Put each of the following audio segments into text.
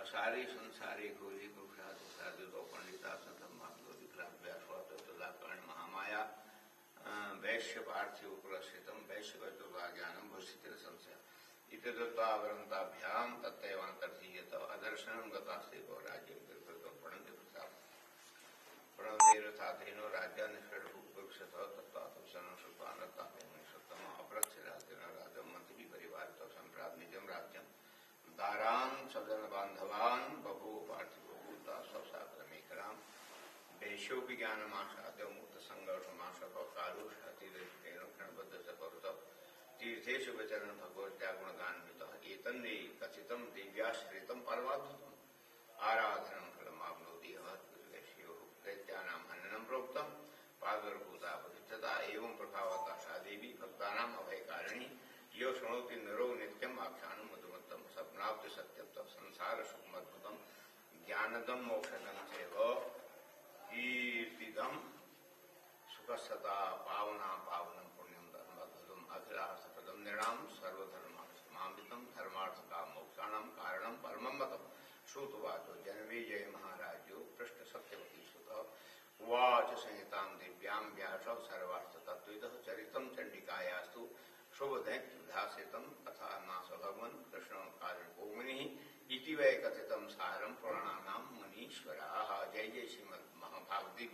सारी संसारी गोली कुशाद साधु तो पंडिता सतम माधव विक्राभ्यासवातुलाकर्ण महामाया वैश्य पार्थिव कुलस्थितम वैश्य वैतुला ज्ञानम भूषित संशय इतदत्तावरंताभ्याम तत्तैवांतर्धीयत अदर्शनम गतास्ते को राज्य प्रणति प्रताप प्रणदेरथाधीनो राज्य निष्कर्षत तत्वात्मसनं सुपानतापेमनिषत्तम अप्रच्छराजन राजम मंत्री परिवार तो संप्राप्त निजम राज्यम दारान सदन बांधवान बभू पार्थिव भूता स्वसाग्रमेकराम देशो विज्ञानमाशाद्य मुक्त संघर्षमाशक कारुषातिरेण क्षणबद्ध सपरुत तीर्थेषु विचरण भगवत्यागुणगान्वित एतन्ने कथितं दिव्याश्रितं परमाद्भुतम् आराधनं फलमाप्नोति महत्पुरुषयो दैत्यानां हननं प्रोक्तं पादुर्भूता पवित्रता एवं प्रभावता सा देवी भक्तानाम् अभयकारिणी यो शृणोति नरो नित्यम् आख्यानं मधुमत्तं सप्नाप्ति सत्यं तत् संसार सुखमद्भुतं ज्ञानदं मोक्षदं चैव कीर्तिदं सुखसता पावना पावनं पुण्यं धर्मद्भुतम् अखिलार्थप्रदं नृणां सर्वधर्मार्थमामृतं धर्मार्थकाम मोक्षाणां कारणं परमं मतम् श्रुतवाचो जनमेजय महाराजो पृष्ठ सत्यवती सुत उवाच संहितां दिव्यां व्यासौ सर्वार्थतत्त्वविदः चरितं चण्डिकायास्तु शुभदैत्यविधासितं तथा नास भगवन् कृष्णं कारणकोमुनिः इति वै कथितं सारं पुराणानां मुनीश्वराः। जय जय श्रीमद् महाभागवते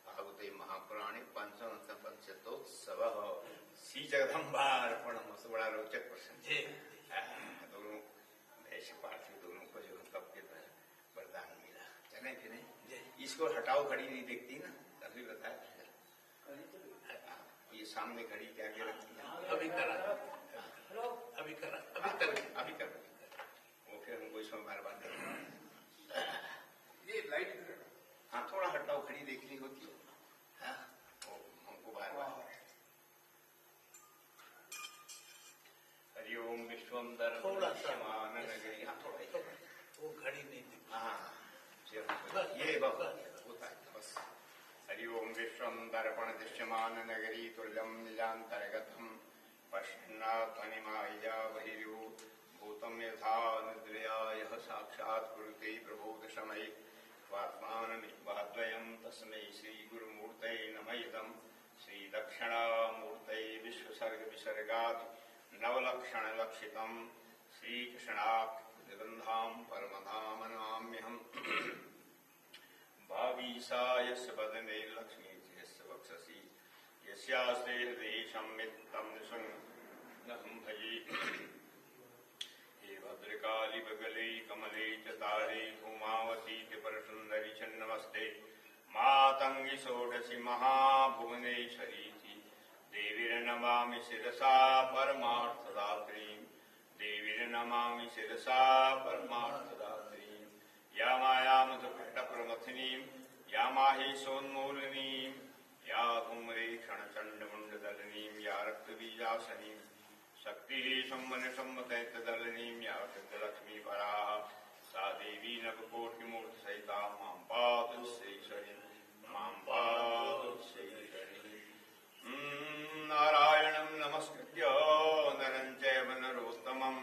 भागवते महापुराणे पंचमोत्सवः श्री जगदम्बार्पणमस्तु। बड़ा रोचक प्रसंग दोनों वैश्य पार्थिव दोनों को जो तब के वरदान मिला चले कि नहीं। इसको हटाओ घड़ी नहीं देखती ना अभी बताया ये सामने घड़ी क्या क्या रखती है अभी कर वो फिर हमको इसमें बार बार देखना ये लाइट हाँ थोड़ा हटाओ घड़ी देखनी होती है हाँ हमको बार बार हरिओम विश्वम दर्पणमान नगरी हाँ थोड़ा वो घड़ी नहीं हाँ ये होता है बस। हरिओम विश्वम दर्पण दृश्यमान नगरी तुल्यम निजांतर्गतम पश्यन्नात्मनिमाया बहिर्यो भूतम यथा निद्रया यः साक्षात् कुरुते प्रबोध समय स्वात्मानमिद्वाद्वयं तस्मै श्री गुरुमूर्तये नमः इदं श्री दक्षिणामूर्तये विश्वसर्ग विसर्गादि नवलक्षण लक्षितं श्रीकृष्णाख्यगन्धां परमधाम नमाम्यहम् भावीसाय वदने लक्ष्मी यस्य वक्षसि यस्यास्ते हृदये संवित् तं नृसिंहं भजे। हे भद्रकाली बगले कमले च तारे धूमावती च परसुन्दरि च नमस्ते मातङ्गि षोडशि महाभुवनेश्वरीति देवीर्नमामि शिरसा परमार्थदात्रीं देवीर्नमामि शिरसा परमार्थदात्रीं या मायामधुकट्टप्रमथिनीं या माहेशोन्मूलिनीं या धूम्रेक्षणचण्डमुण्डदलिनीं या रक्तबीजासनीं शक्तिः सम्मनसम्मतैतदलिनीं या सिद्धलक्ष्मीपराः सा देवी नवकोटिमूर्तिसहिता मां पातु श्रीश्वरी मां पातु श्रीश्वरी। नारायणं नमस्कृत्य नरं चैव नरोत्तमम्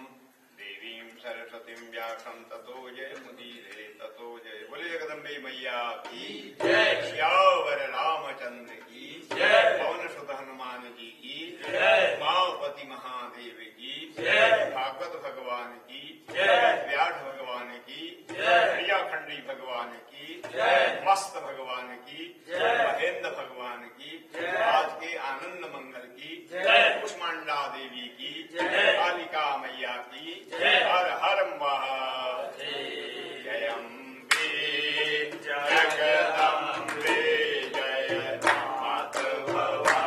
देवीं सरस्वतीं व्यासं ततो जयमुदीरये ततो जय। बोले जगदम्बे मैया की जय। श्यावर रामचंद्र की जय। पवन सुत हनुमान जी की जय। उमापति महादेव की जय। भागवत भगवान की जय। व्यास भगवान की जय। प्रियाखंडी भगवान की जय। मस्त भगवान की जय। महेंद्र भगवान की जय। आज के आनंद मंगल की जय। कुष्मांडा देवी की जय। कालिका मैया की हर हर जय अम्बे जगदम्बे जय मात भवानी।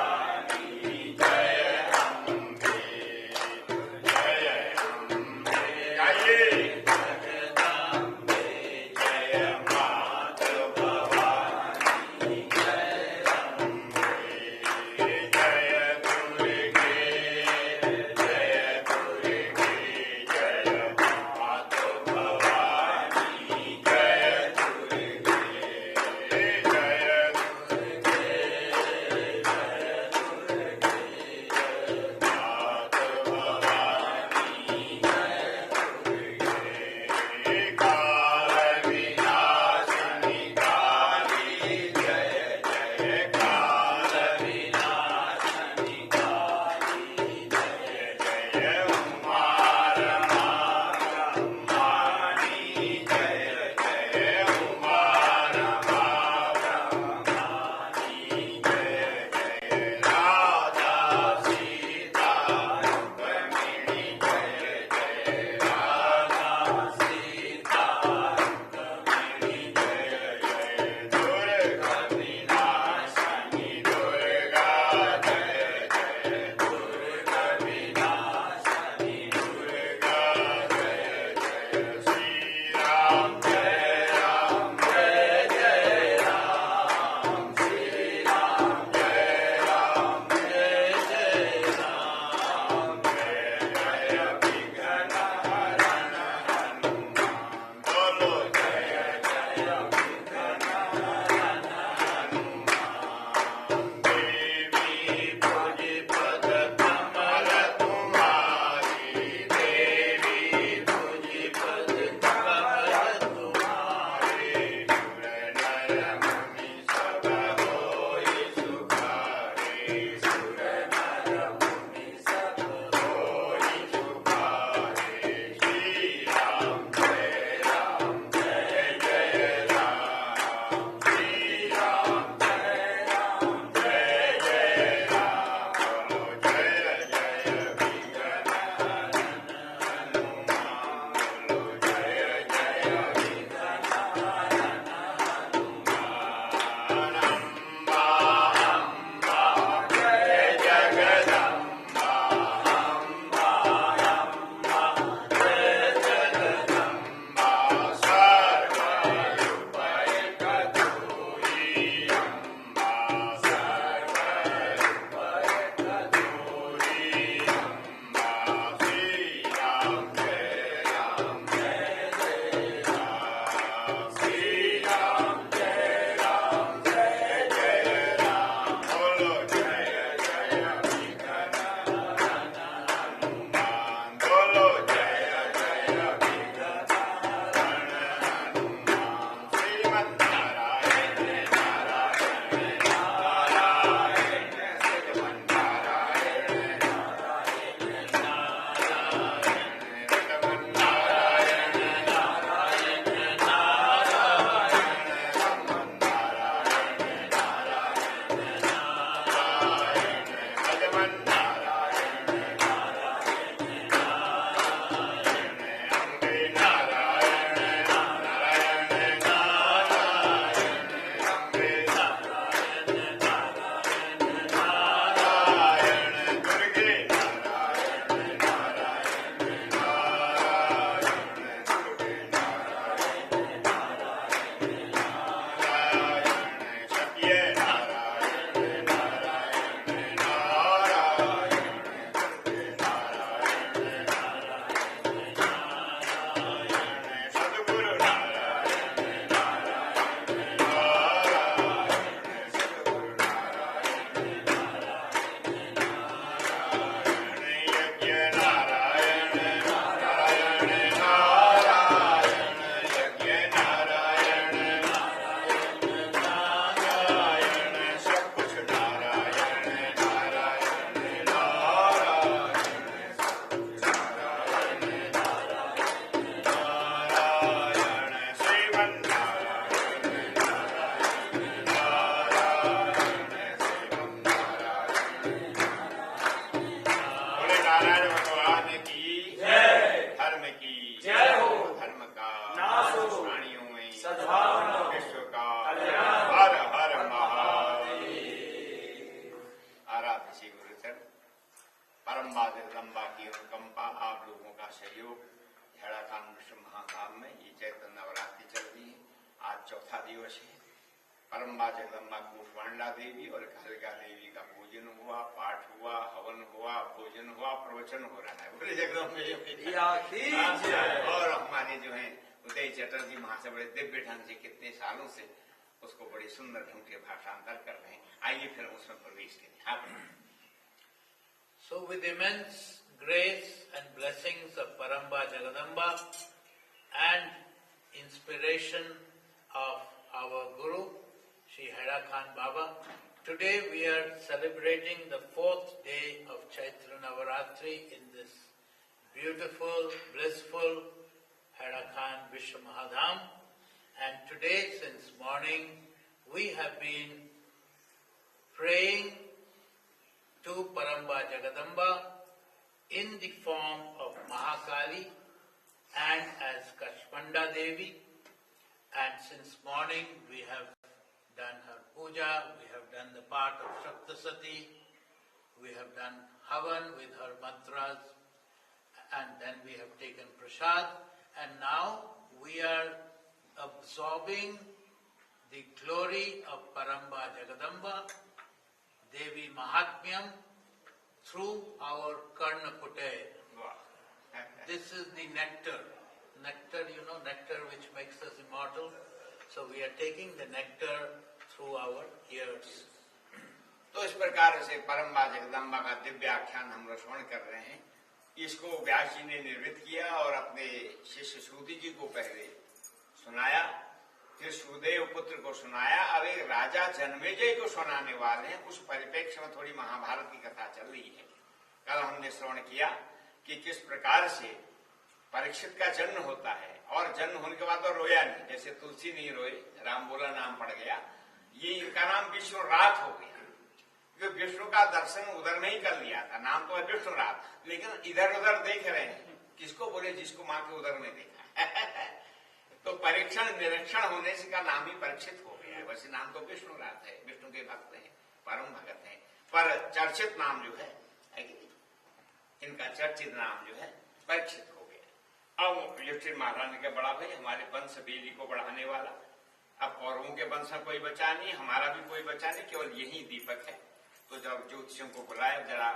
सद्भावना विश्व का कल्याण। हर हर महादेव। आराध्य श्री गुरुचर परम जगदम्बा की अनुकंपा, आप लोगों का सहयोग, हेड़ा खान विश्व महाधाम में ये चैत्र नवरात्रि चल रही है। आज चौथा दिवस है। परम्बा जगदम्बा कुष्मांडा देवी और कालिका देवी का पूजन हुआ, पाठ हुआ, हवन हुआ, भोजन हुआ, प्रवचन हो रहा है। बोले जगदम्बे और हमारे जो है उदय चटर्जी महाशय बड़े दिव्य ढंग से कितने सालों से उसको बड़ी सुंदर ढंग के भाषांतर कर रहे हैं। आइए फिर उसमें प्रवेश करें। So with immense grace and blessings of Paramba Jagadamba and inspiration of our Guru, Shri Heda Khan Baba, today we are celebrating the 4th day of Chaitra Navaratri in this beautiful, blissful Heda Khan Vishwa Mahadham. And today, since morning, we have been praying to Paramba Jagadamba in the form of Mahakali and as Kashmanda Devi. And since morning we have done her puja, we have done the part of Shaptasati, we have done Havan with her mantras, and then we have taken Prasad, and now we are absorbing the glory of Paramba Jagadamba, Devi Mahatmyam, through our Karnapute. This is the nectar. Nectar, you know, nectar which makes us immortal. So we are taking the nectar through our ears. तो इस प्रकार से परम्बा जगदम्बा का दिव्य आख्यान हम श्रवण कर रहे हैं। इसको व्यास जी ने निर्मित किया और अपने शिष्य सूति जी को पहले सुनाया, फिर सुदेव पुत्र को सुनाया। अब एक राजा जन्मेजय को सुनाने वाले हैं। उस परिप्रेक्ष्य में थोड़ी महाभारत की कथा चल रही है। कल हमने श्रवण किया कि किस प्रकार से परीक्षित का जन्म होता है और जन्म होने के बाद तो रोया नहीं, जैसे तुलसी नहीं रोए, राम बोला नाम पड़ गया। ये इनका नाम विष्णुरात हो गया क्योंकि विष्णु का दर्शन उधर में ही कर लिया था। नाम तो है विष्णुरात, लेकिन इधर उधर देख रहे हैं। किसको बोले? जिसको माँ के उधर में देखा तो परीक्षण निरीक्षण होने से का नाम ही परीक्षित हो गया है। वैसे नाम तो विष्णुरात है, विष्णु के भक्त हैं, परम भगत हैं, पर चर्चित नाम जो है कि इनका चर्चित नाम जो है परीक्षित हो गया। अब युधिष्ठिर महाराज के बड़ा भाई, हमारे वंश बेली को बढ़ाने वाला। अब कौरवों के वंश में कोई बचा नहीं, हमारा भी कोई बचा नहीं, केवल यही दीपक है। तो जब ज्योतिषियों को बुलाया, जरा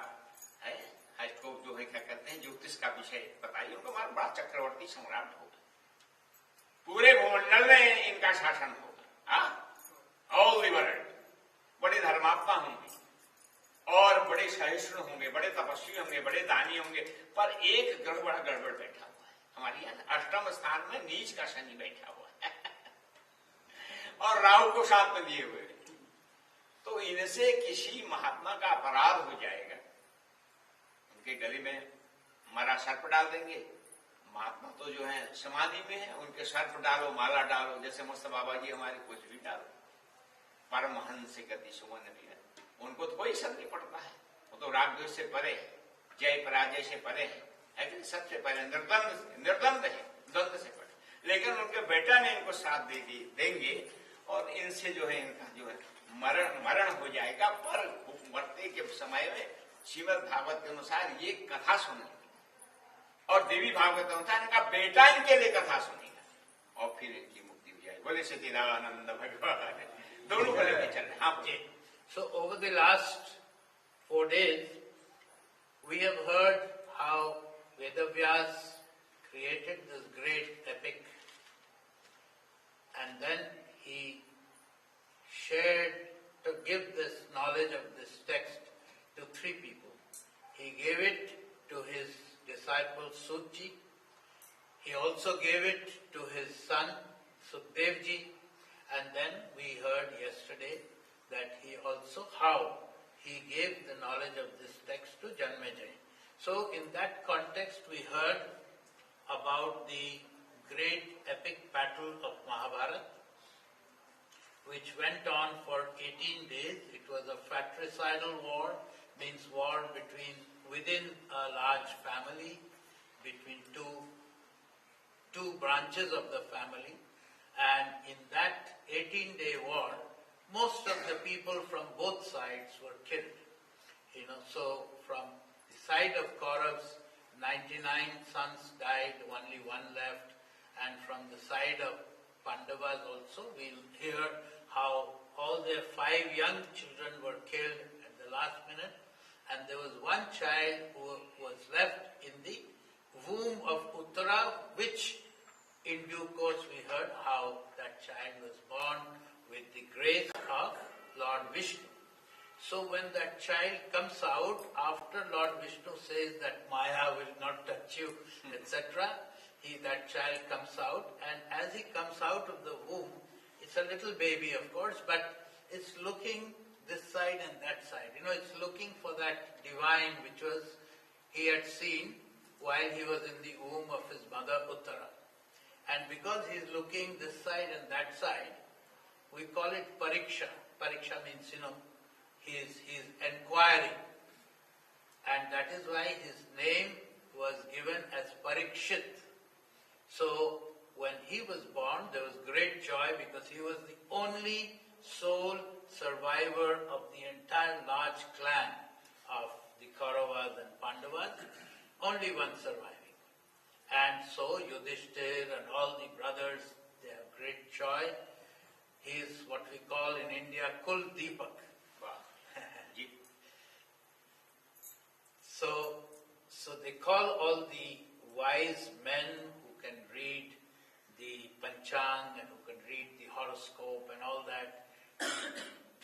है हाइस्कोप जो है क्या कहते हैं ज्योतिष का विषय बताइए। उनको हमारा बड़ा चक्रवर्ती सम्राट होगा, पूरे भूमंडल में इनका शासन होगा, ऑल द वर्ल्ड। बड़े धर्मात्मा होंगे और बड़े सहिष्णु होंगे, बड़े तपस्वी होंगे, बड़े दानी होंगे। पर एक ग्रह बड़ा गड़बड़ बैठा हुआ है हमारे यहाँ, अष्टम स्थान में नीच का शनि बैठा हुआ है और राहु को साथ में लिए हुए। तो इनसे किसी महात्मा का अपराध हो जाएगा, उनके गले में मरा सर्प डाल देंगे। महात्मा तो जो है समाधि में है, उनके सर्प डालो, माला डालो, जैसे मस्त बाबा जी हमारे कुछ भी डालो। परमहंस गति सुमन भी है, उनको तो कोई असर नहीं पड़ता है। वो तो राग द्वेष से परे है, जय पराजय से परे है कि सबसे पहले निर्द्वंद है, द्वंद से परे। लेकिन उनके बेटा ने इनको साथ देंगे और इनसे जो है इनका जो है मरण हो जाएगा। पर मरते के समय में श्रीमद् भागवत के अनुसार ये कथा सुनेंगे और देवी भागवत के अनुसार इनका बेटा इनके लिए कथा सुनेगा और फिर इनकी मुक्ति हो जाएगी। बोले सच्चिदानंद भगवान, दोनों को लेके चल रहे। हाँ। So over the last 4 days, we have heard how Vedavyas created this great epic, and then he shared to give this knowledge of this text to 3 people. He gave it to his disciple Sutji. He also gave it to his son Sukdevji, and then we heard yesterday that how he gave the knowledge of this text to Janmejay. So in that context we heard about the great epic battle of Mahabharata, which went on for 18 days. It was a fratricidal war, means war within a large family, between two branches of the family, and 18-day war, most of the people from both sides were killed. So from the side of Kauravas, 99 sons died, only one left. And from the side of Pandavas also, we'll hear how all their 5 young children were killed at the last minute. And there was one child who was left in the womb of Uttara, which in due course we heard how that child was born with the grace of Lord Vishnu. So when that child comes out, after Lord Vishnu says that Maya will not touch you, etc., that child comes out, and as he comes out of the womb, it's a little baby, of course, but it's looking this side and that side. It's looking for that divine which he had seen while he was in the womb of his mother Uttara. And because he's looking this side and that side, we call it Pariksha. Pariksha means, he's enquiring. And that is why his name was given as Parikshit. So when he was born, there was great joy because he was the only sole survivor of the entire large clan of the Kauravas and Pandavas, only one surviving. And so Yudhishthir and all the brothers, they have great joy. He is what we call in India Kul Deepak. So they call all the wise men who can read the Panchang and who can read the horoscope and all that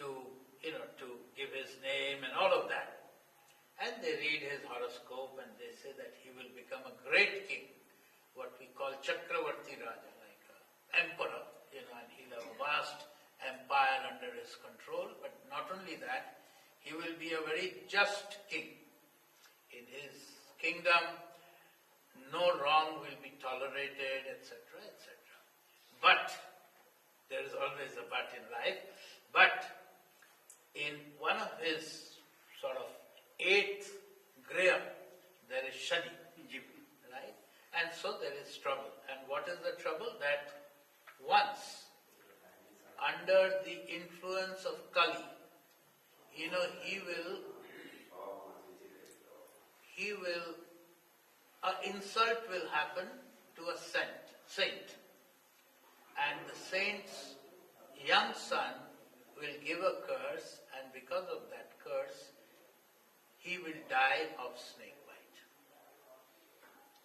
to give his name and all of that. And they read his horoscope and they say that he will become a great king, what we call Chakravarti Raja, like an emperor, and he'll have a vast empire under his control. But not only that, he will be a very just king. In his kingdom, no wrong will be tolerated, etc., etc. But, there is always a but in life, but in one of his sort of 8th griham, there is Shani, right? And so there is trouble. And what is the trouble? That once, under the influence of Kali, an insult will happen to a saint. And the saint's young son will give a curse, and because of that curse, he will die of snake bite.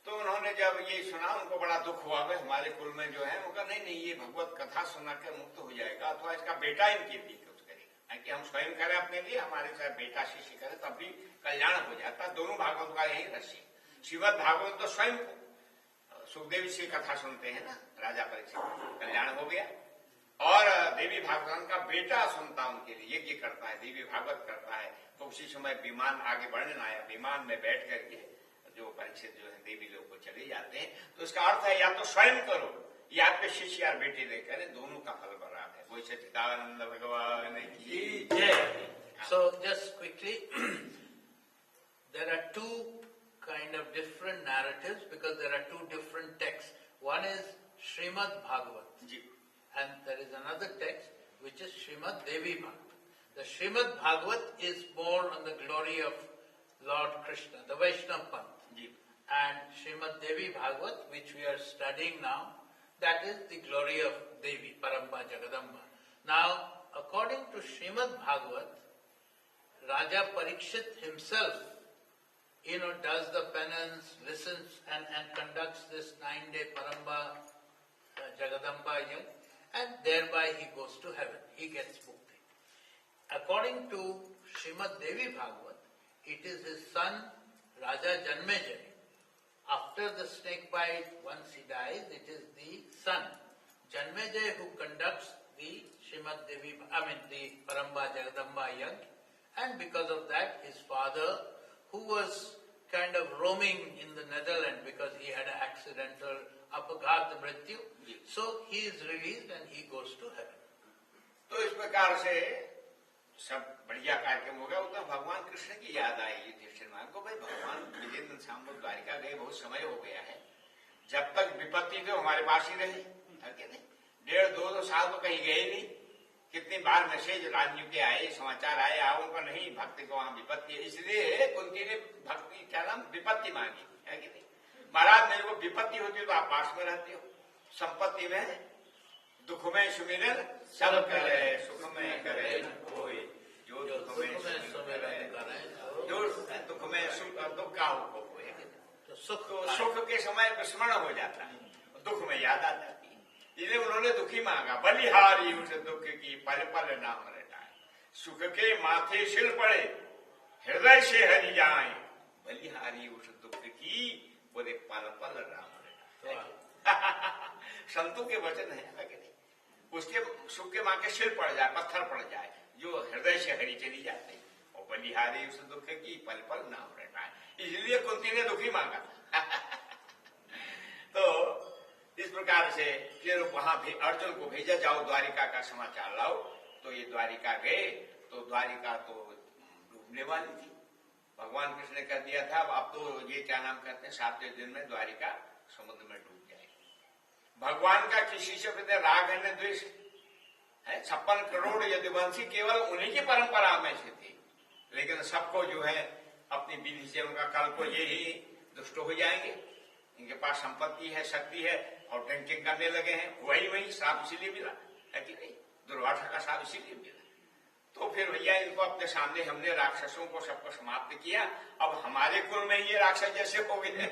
तो उन्होंने जब ये सुना, उनको बड़ा दुख हुआ कि हमारे कुल में जो है, उनका नहीं ये भगवत कथा सुना कर मुक्त हो जाएगा, अथवा इसका बेटा इनके लिए कुछ करेगा, कि हम स्वयं करें अपने लिए, हमारे साथ बेटा शिष्य करे, तब भी कल्याण हो जाता। दोनों भागवत का यही रहस्य। श्रीमद् भागवत तो स्वयं सुखदेव से कथा सुनते हैं ना, राजा परीक्षित, कल्याण हो गया। और देवी भागवत का बेटा सुनता उनके लिए, यज्ञ करता है, देवी भागवत करता है। तो उसी समय विमान आगे वर्णन आया, विमान में बैठ करके जो परीक्षित जो है देवी लोग को चले जाते हैं। तो इसका अर्थ है या तो स्वयं करो या आपके शिष्य या बेटे दे करें, दोनों का फल बराबर है। वो सच्चिदानंद भगवान की जय। So just quickly, there are two kind of different narratives because there are two different texts. One is Srimad Bhagavat, and there is another text which is Srimad Devi Bhagavat. The Srimad Bhagavat is more on the glory of Lord Krishna, the Vaishnava Panth. And Srimad Devi Bhagavat, which we are studying now, that is the glory of Devi, Paramba Jagadamba. Now, according to Srimad Bhagavat, Raja Parikshit himself, does the penance, listens and conducts this 9-day Paramba Jagadamba Yajna, and thereby he goes to heaven. He gets mukti. According to Srimad Devi Bhagavat, it is his son Raja Janmejaya. After the snake bite, once he dies, it is the son Janmejaya who conducts the the Paramba Jagadamba Yajna, and because of that, his father, who was kind of roaming in the Netherlands because he had an accidental apaghat mrityu, so he is released and he goes to heaven. तो इस प्रकार से सब बढ़िया कार्यक्रम हो गया। उधर भगवान कृष्ण की याद आई युधिष्ठिर महाराज को, भाई भगवान विजेंद्र शाम द्वारिका गए, बहुत समय हो गया है, जब तक विपत्ति थे हमारे पास ही रहे, है कि नहीं? 1.5-2 साल तो कहीं गए नहीं। कितनी बार मैसेज रानियों के आए, समाचार आए, उनका नहीं, भक्ति को वहां विपत्ति है, इसलिए कुंती ने भक्ति क्या नाम विपत्ति मांगी है कि नहीं। महाराज मेरे को विपत्ति होती है तो आप पास में रहते हो, संपत्ति में दुख में सुमिरन सब करे, सुख में करे कोई, जो दुख में सुमिरन करे, जो दुख में दुख का हो कोई, तो सुख के समय विस्मरण हो जाता है, दुख में याद आ जाती है। इसलिए उन्होंने दुखी मांगा, बलिहारी उस दुख की पल पल नाम रटाए, सुख के माथे सिर पड़े हृदय से हरि जाए, बलिहारी उस दुख की बोले पल पल राम रटाए। संतों के वचन है लगे नहीं, उसके सुख के माँ के सिर पड़ जाए, पत्थर पड़ जाए, जो हृदय से हरि चली जाते हैं, और बलिहारी उस दुख की पल पल नाम रटाए, इसलिए कुंती ने दुखी मांगा। तो इस प्रकार से फिर वहां भी अर्जुन को भेजा, जाओ द्वारिका का समाचार लाओ। तो ये द्वारिका गए, तो द्वारिका तो डूबने वाली थी। भगवान कृष्ण ने कह दिया था अब तो ये क्या नाम कहते हैं, 7वें दिन में द्वारिका समुद्र में डूब जाएगी। भगवान का किसी से प्रति राग है न द्वेष है। 56 करोड़ यदुवंशी केवल उन्हीं की परंपरा में से थे, लेकिन सबको जो है अपनी विधि से उनका कल को ये ही दुष्ट हो जाएंगे, इनके पास संपत्ति है, शक्ति है, और ड्रिंकिंग करने लगे हैं, वही श्राप इसीलिए मिला है कि नहीं, दुर्वासा का श्राप इसीलिए मिला। तो फिर भैया इनको अपने सामने हमने राक्षसों को सबको समाप्त किया, अब हमारे कुल में ये राक्षस जैसे हो गए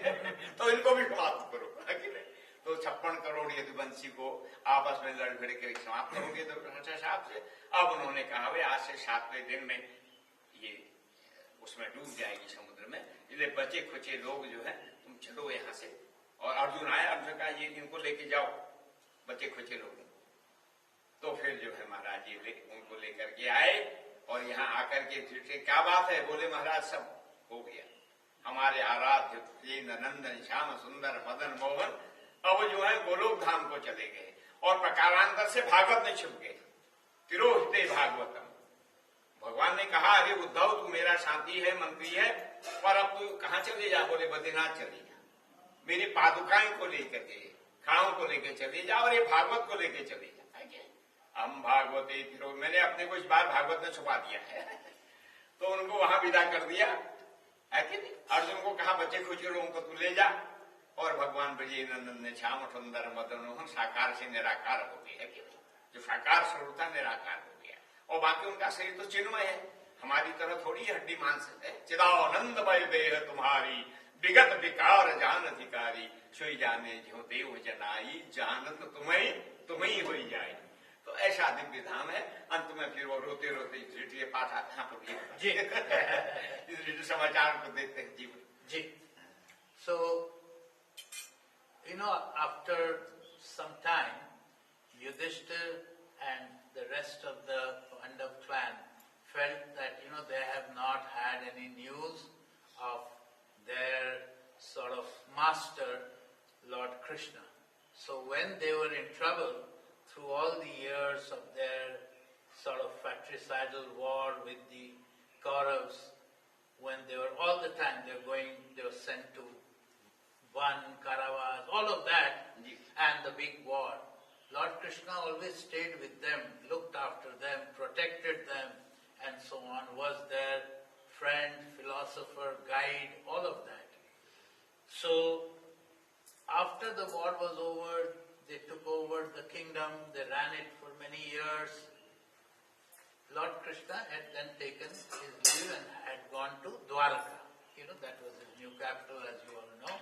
तो इनको भी समाप्त करो है कि नहीं। तो 56 करोड़ यदुवंशी को आपस में लड़ भिड़ कर समाप्त हो गए दुर्वासा साहब से। अब उन्होंने कहा भाई आज से 7वें दिन में ये उसमें डूब जाएगी समुद्र में, इसलिए बचे खुचे लोग जो है तुम चलो यहाँ से। और अर्जुन आया, अर्जुन कहा ये इनको लेके जाओ बचे खुचे लोगों। तो फिर जो है महाराज जी उनको लेकर के आए, और यहाँ आकर के क्या बात है, बोले महाराज सब हो गया, हमारे आराध्य नंदन श्याम सुंदर मदन मोहन अब जो है गोलोक धाम को चले गए, और प्रकारांतर से भागवत में छुप गए, तिरोहिते भागवतम। भगवान ने कहा अरे उद्धव तू मेरा साथी है, मंत्री है, पर अब तू कहाँ चले जा, बोले बद्रीनाथ चले जा, मेरी पादुकाएं को लेकर के, खाओं को लेकर चले जा, और ये भागवत को लेकर चले जा। हम भागवते फिर मैंने अपने को इस बार भागवत में छुपा दिया है। तो उनको वहां विदा कर दिया है कि नहीं। अर्जुन को कहा बच्चे खुचे लोगों को तू ले जा, और भगवान ब्रजे नंदन ने श्याम सुंदर मदन मोहन साकार से निराकार हो गए है कि नहीं, जो साकार स्वरूप था निराकार हो गया, और बाकी उनका शरीर तो चिन्मय है, हमारी तरह थोड़ी हड्डी मांस है। चिदानंदमय देह तुम्हारी विगत विकार जान अधिकारी, सोई जाने जो देव जनाई जानत तुम्हें हो जाए। तो ऐसा दिव्य धाम है। अंत में फिर वो रोते रोते ये पाठ आता है समाचार को देते हैं जीवन जी। So after some time Yudhishthir and the rest of the Pandav clan felt that they have not had any news of their sort of master Lord Krishna. So when they were in trouble through all the years of their sort of fratricidal war with the Kauravas, when they were all the time they were sent to Van, Kauravas, all of that, and the big war. Lord Krishna always stayed with them, looked after them, protected them, and so on, was their friend, philosopher, guide, all of that. So, after the war was over, they took over the kingdom, they ran it for many years. Lord Krishna had then taken his leave and had gone to Dwarka. That was his new capital, as you all know.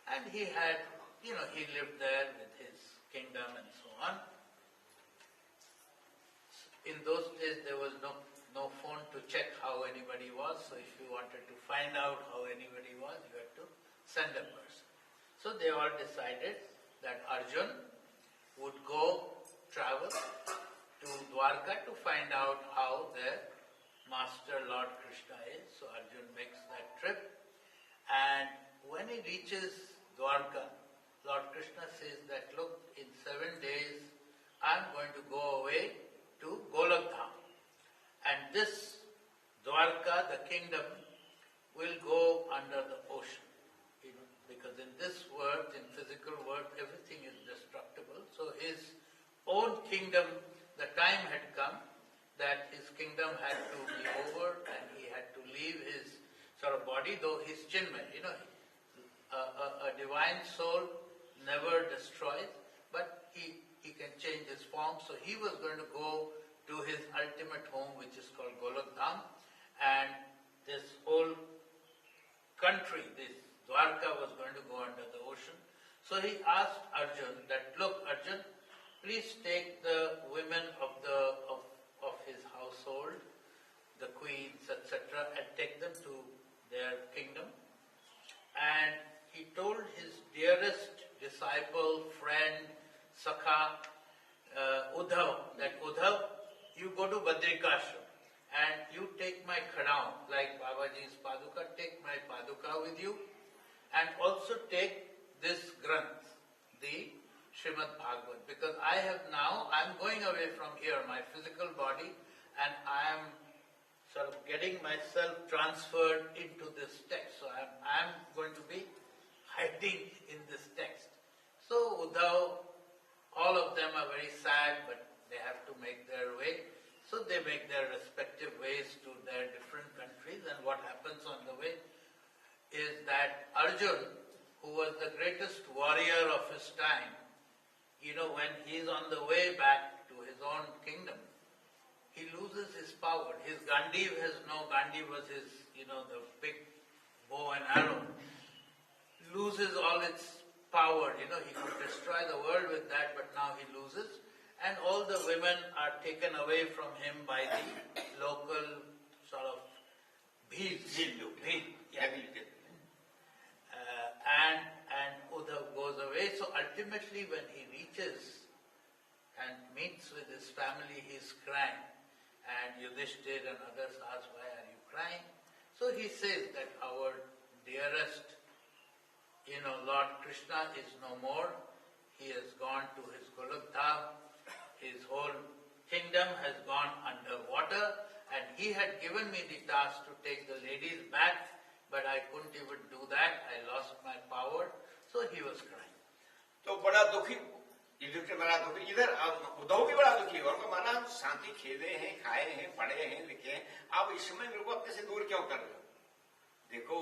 And he had, he lived there with his kingdom and so on. In those days, there was no phone to check how anybody was. So if you wanted to find out how anybody was, you had to send a person. So they all decided that Arjun would travel to Dwarka to find out how their master Lord Krishna is. So Arjun makes that trip, and when he reaches Dwarka, Lord Krishna says that, look, in 7 days I'm going to go away to Golok Dham, and this Dwarka, the kingdom, will go under the ocean. Because in this world, in physical world, everything is destructible. So his own kingdom, the time had come that his kingdom had to be over and he had to leave his sort of body, though he's Chinmay, a divine soul never destroys, but he can change his form. So he was going to go to his ultimate home, which is called Golok Dham, and this whole country, this Dwarka, was going to go under the ocean. So he asked Arjun that, look, Arjun, please take the women of his household, the queens, etc., and take them to their kingdom. And he told his dearest disciple, friend, Sakha, Uddhav, that Uddhav, you go to Badrikashram and you take my khadam, like Babaji's Paduka, take my Paduka with you, and also take this Granth, the Srimad Bhagavad, because I'm going away from here, my physical body, and I am sort of getting myself transferred into this text. So I'm going to be hiding in this text. So Uddhav, all of them are very sad, but they have to make their way. So they make their respective ways to their different countries, and what happens on the way is that Arjun, who was the greatest warrior of his time, when he's on the way back to his own kingdom, he loses his power. His Gandiv was his, the big bow and arrow, loses all its power. He could destroy the world with that, but now he loses. And all the women are taken away from him by the local sort of bhil. And Uddhav goes away. So ultimately when he reaches and meets with his family, he's crying. And Yudhishthir and others ask, why are you crying? So he says that our dearest, Lord Krishna is no more. He has gone to his Golok Dham. His whole kingdom has gone underwater. And he had given me the task to take the ladies back, but I couldn't even do that. I lost my power. So he was crying. तो बड़ा दुखी, युधिष्ठिर बड़ा दुखी, इधर उद्धव भी बड़ा दुखी और माना शांति खेले हैं, खाए हैं, पढ़े हैं, लिखे हैं, आप इस समय मेरे को अपने से दूर क्यों कर रहे हो? देखो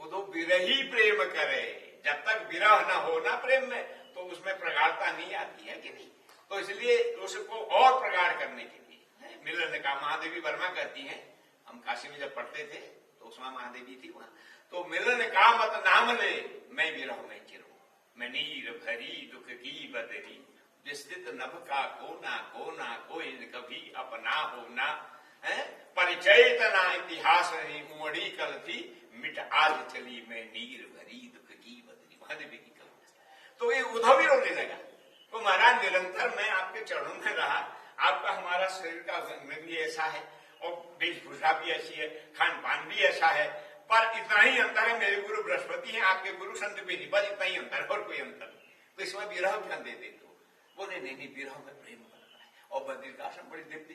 उद्धव विरही प्रेम करे, जब तक विरह न हो ना प्रेम में, तो उसमें प्रगाढ़ता नहीं आती है कि नहीं? तो इसलिए उसको और प्रगाढ़ करने के लिए मिलन का, महादेवी वर्मा कहती हैं, हम काशी में जब पढ़ते थे तो उसमें महादेवी थी वहां, तो मिलन का मत नाम ले, मैं विरह में चिरूं, मैं नीर भरी दुख की बदरी, विस्तृत नभ का कोना कोना, कोई कभी अपना हो ना, परिचय तना इतिहास नहीं, उमड़ी कल थी, मिट आज चली, मैं नीर भरी दुख की बदरी, महादेवी की कल। तो ये उद्धव भी रोने लगा। तो महाराज निरंतर मैं आपके चरणों में रहा, आपका हमारा शरीर का रंग भी ऐसा है और वेशभूषा भी ऐसी है, खान पान भी ऐसा है, पर इतना ही अंतर है, मेरे गुरु बृहस्पति हैं, आपके गुरु संत भी नहीं, बस इतना ही अंतर है और कोई अंतर नहीं। तो इसमें विरह क्या दे दे तो बोले नहीं विरह में प्रेम करना है। और बद्रिकाश्रम बड़ी दिव्य,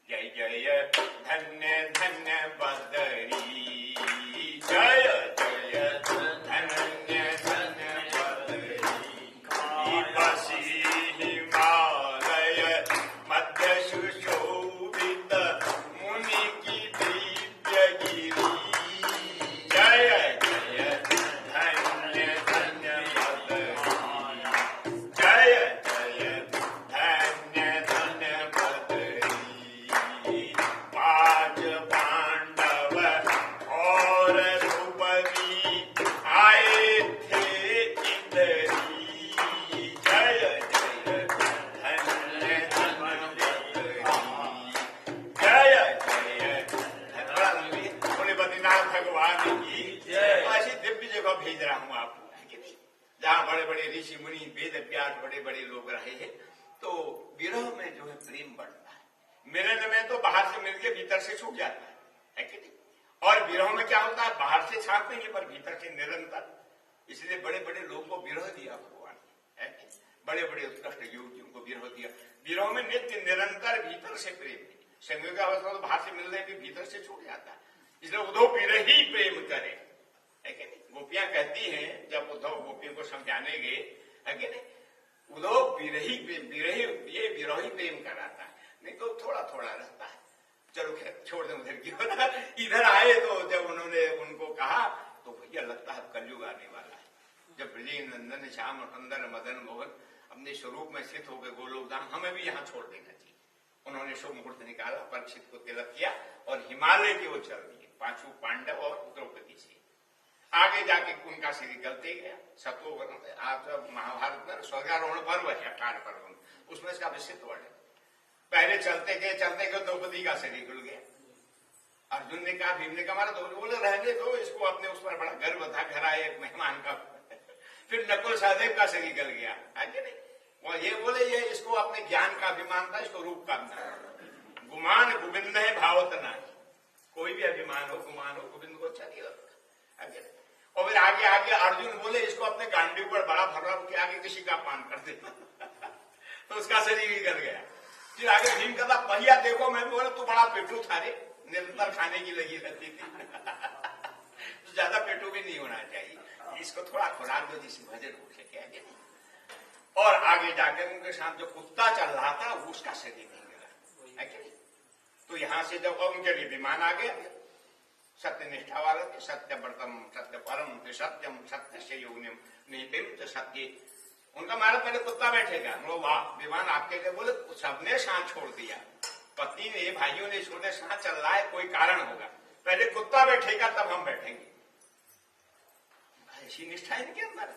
जय जय धन्य धन्य बदरी, जय जय धन्य धन्य बदरी, बसी हिमालय मध्य सुशोभित मुनि की दिव्य गिरी, जय जय धन्य धन्य बदरी, जय जय धन्य धन्य बदरी, पांच पांडव और द्रौपदी आए थे इधरी, जय जय धन्य धन्य बदरी, जय जय धन्य। बोले बद्रीनाथ भगवान की ऐसी दिव्य जगह भेज रहा हूँ आपको, है कि नहीं, जहाँ बड़े बड़े ऋषि मुनि वेद व्यास बड़े बड़े लोग रहे हैं। तो विरह में जो है प्रेम बढ़ता है, मिलन में तो बाहर से मिलके भीतर से छूट जाता है कि नहीं? और विरह में क्या होता है, बाहर से छाप नहीं पर भीतर से निरंतर। इसलिए बड़े बड़े लोगों को विरह दिया भगवान है कि बड़े बड़े उत्कृष्ट योगियों को विरह दिया। विरह में नित्य निरंतर भीतर से प्रेम, संयोग का अवस्था तो बाहर से मिलने भी भीतर से छूट जाता है। इसलिए उद्धव विरह ही प्रेम करे, है कि नहीं? गोपियां कहती हैं जब उद्धव गोपियों को समझाने गए, है कि नहीं, उद्धव विरही प्रेम, विरही ये छोड़ दें उधर की ओर। इधर आए तो जब उन्होंने उनको कहा तो भैया लगता है कलयुग आने वाला है, जब ब्रज नंदन श्याम सुंदर मदन मोहन अपने स्वरूप में स्थित हो गए गोलोक धाम, हमें भी यहाँ छोड़ देना चाहिए। उन्होंने शुभ मुहूर्त निकाला, परीक्षित को तिलक किया और हिमालय की ओर चल दिए, पांचों पांडव और द्रौपदी से। आगे जाके उनका श्री गलते गया। सतोवन आप महाभारत में स्वर्गारोहण पर्व है, 18 पर्व, उसमें इसका विस्तृत वर्णन। पहले चलते गए द्रौपदी का शरीर खुल गया। अर्जुन ने कहा, भीम ने कहा, मारा तो बोले रहने दो इसको, अपने उस पर बड़ा गर्व था, घर आए एक मेहमान का। फिर नकुल सहदेव का शरीर गल गया, है कि नहीं? और ये बोले ये इसको अपने ज्ञान का अभिमान था, इसको रूप का अभिमान। गुमान गोविंद है भावत ना, कोई भी अभिमान हो, गुमान हो, गोविंद को अच्छा नहीं लगता, है कि नहीं? और फिर आगे आगे अर्जुन बोले इसको अपने गांडी पर बड़ा भरा के आगे किसी का पान कर दे तो उसका शरीर ही गल गया। फिर आगे भीम कहता, भैया देखो, मैं बोला तू बड़ा पेटू था रे, निरंतर खाने की लगी रहती थी तो ज्यादा पेटू भी नहीं होना चाहिए, इसको थोड़ा खुराक दो जिससे वजन हो सके, है कि नहीं? और आगे जाकर उनके साथ जो कुत्ता चल रहा था उसका शरीर नहीं मिला, है कि नहीं? तो यहां से जब उनके लिए विमान आ गया, सत्य निष्ठा वाले थे, सत्य व्रतम सत्य परम सत्यम सत्य से योगनियम निपिम सत्य। उनका मारा पहले कुत्ता बैठेगा, वाह विमान आपके लिए। बोले सबने सांस छोड़ दिया, पत्नी ने भाइयों ने छोड़े, सांस चल रहा है, कोई कारण होगा, पहले कुत्ता बैठेगा तब हम बैठेंगे। ऐसी निष्ठा इनके अंदर।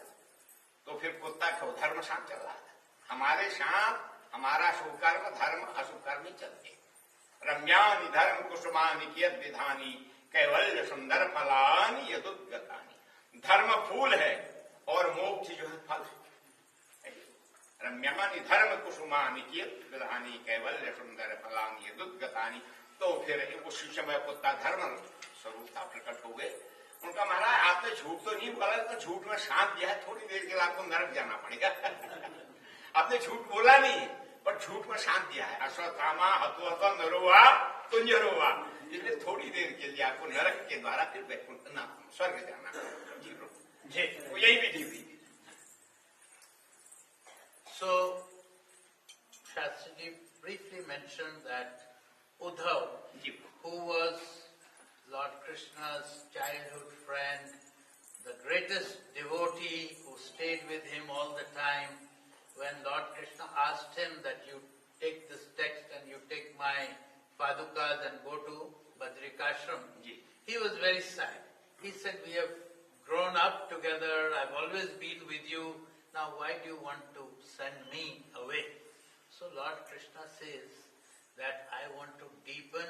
तो फिर कुत्ता को धर्म सांस चल रहा है, हमारे साथ हमारा शुभ कर्म धर्म अशुभ कर्म ही चलते। रम्यानि धर्म कुसुमानि कियत विधानी कैवल्य सुंदर फलानि यदुद्गतानि। धर्म फूल है और मोक्ष जो है फल है। रम्यानि धर्म कुसुमानि कियत विधानी कैवल्य सुंदर फलानि यदुद्गतानि। तो फिर उसी समय कुत्ता धर्म स्वरूपता प्रकट हो गए। उनका महाराज आपने झूठ तो नहीं बोला, तो झूठ में शांत दिया है, थोड़ी देर के लिए आपको नरक जाना पड़ेगा आपने झूठ बोला नहीं पर झूठ में शांत दिया है। अश्वत्थामा हतोहत नरोवा तुंजरोवा, इसलिए थोड़ी देर के लिए आपको नरक के द्वारा फिर वैकुंठ ना स्वर्ग जाना जी, तो यही विधि हुई। So Shastriji briefly mentioned that Uddhav, who was Lord Krishna's childhood friend, the greatest devotee who stayed with him all the time, when Lord Krishna asked him that you take this text and you take my padukas and go to Badrikashram, he was very sad. He said, we have grown up together, I've always been with you, now why do you want to send me away? So Lord Krishna says that I want to deepen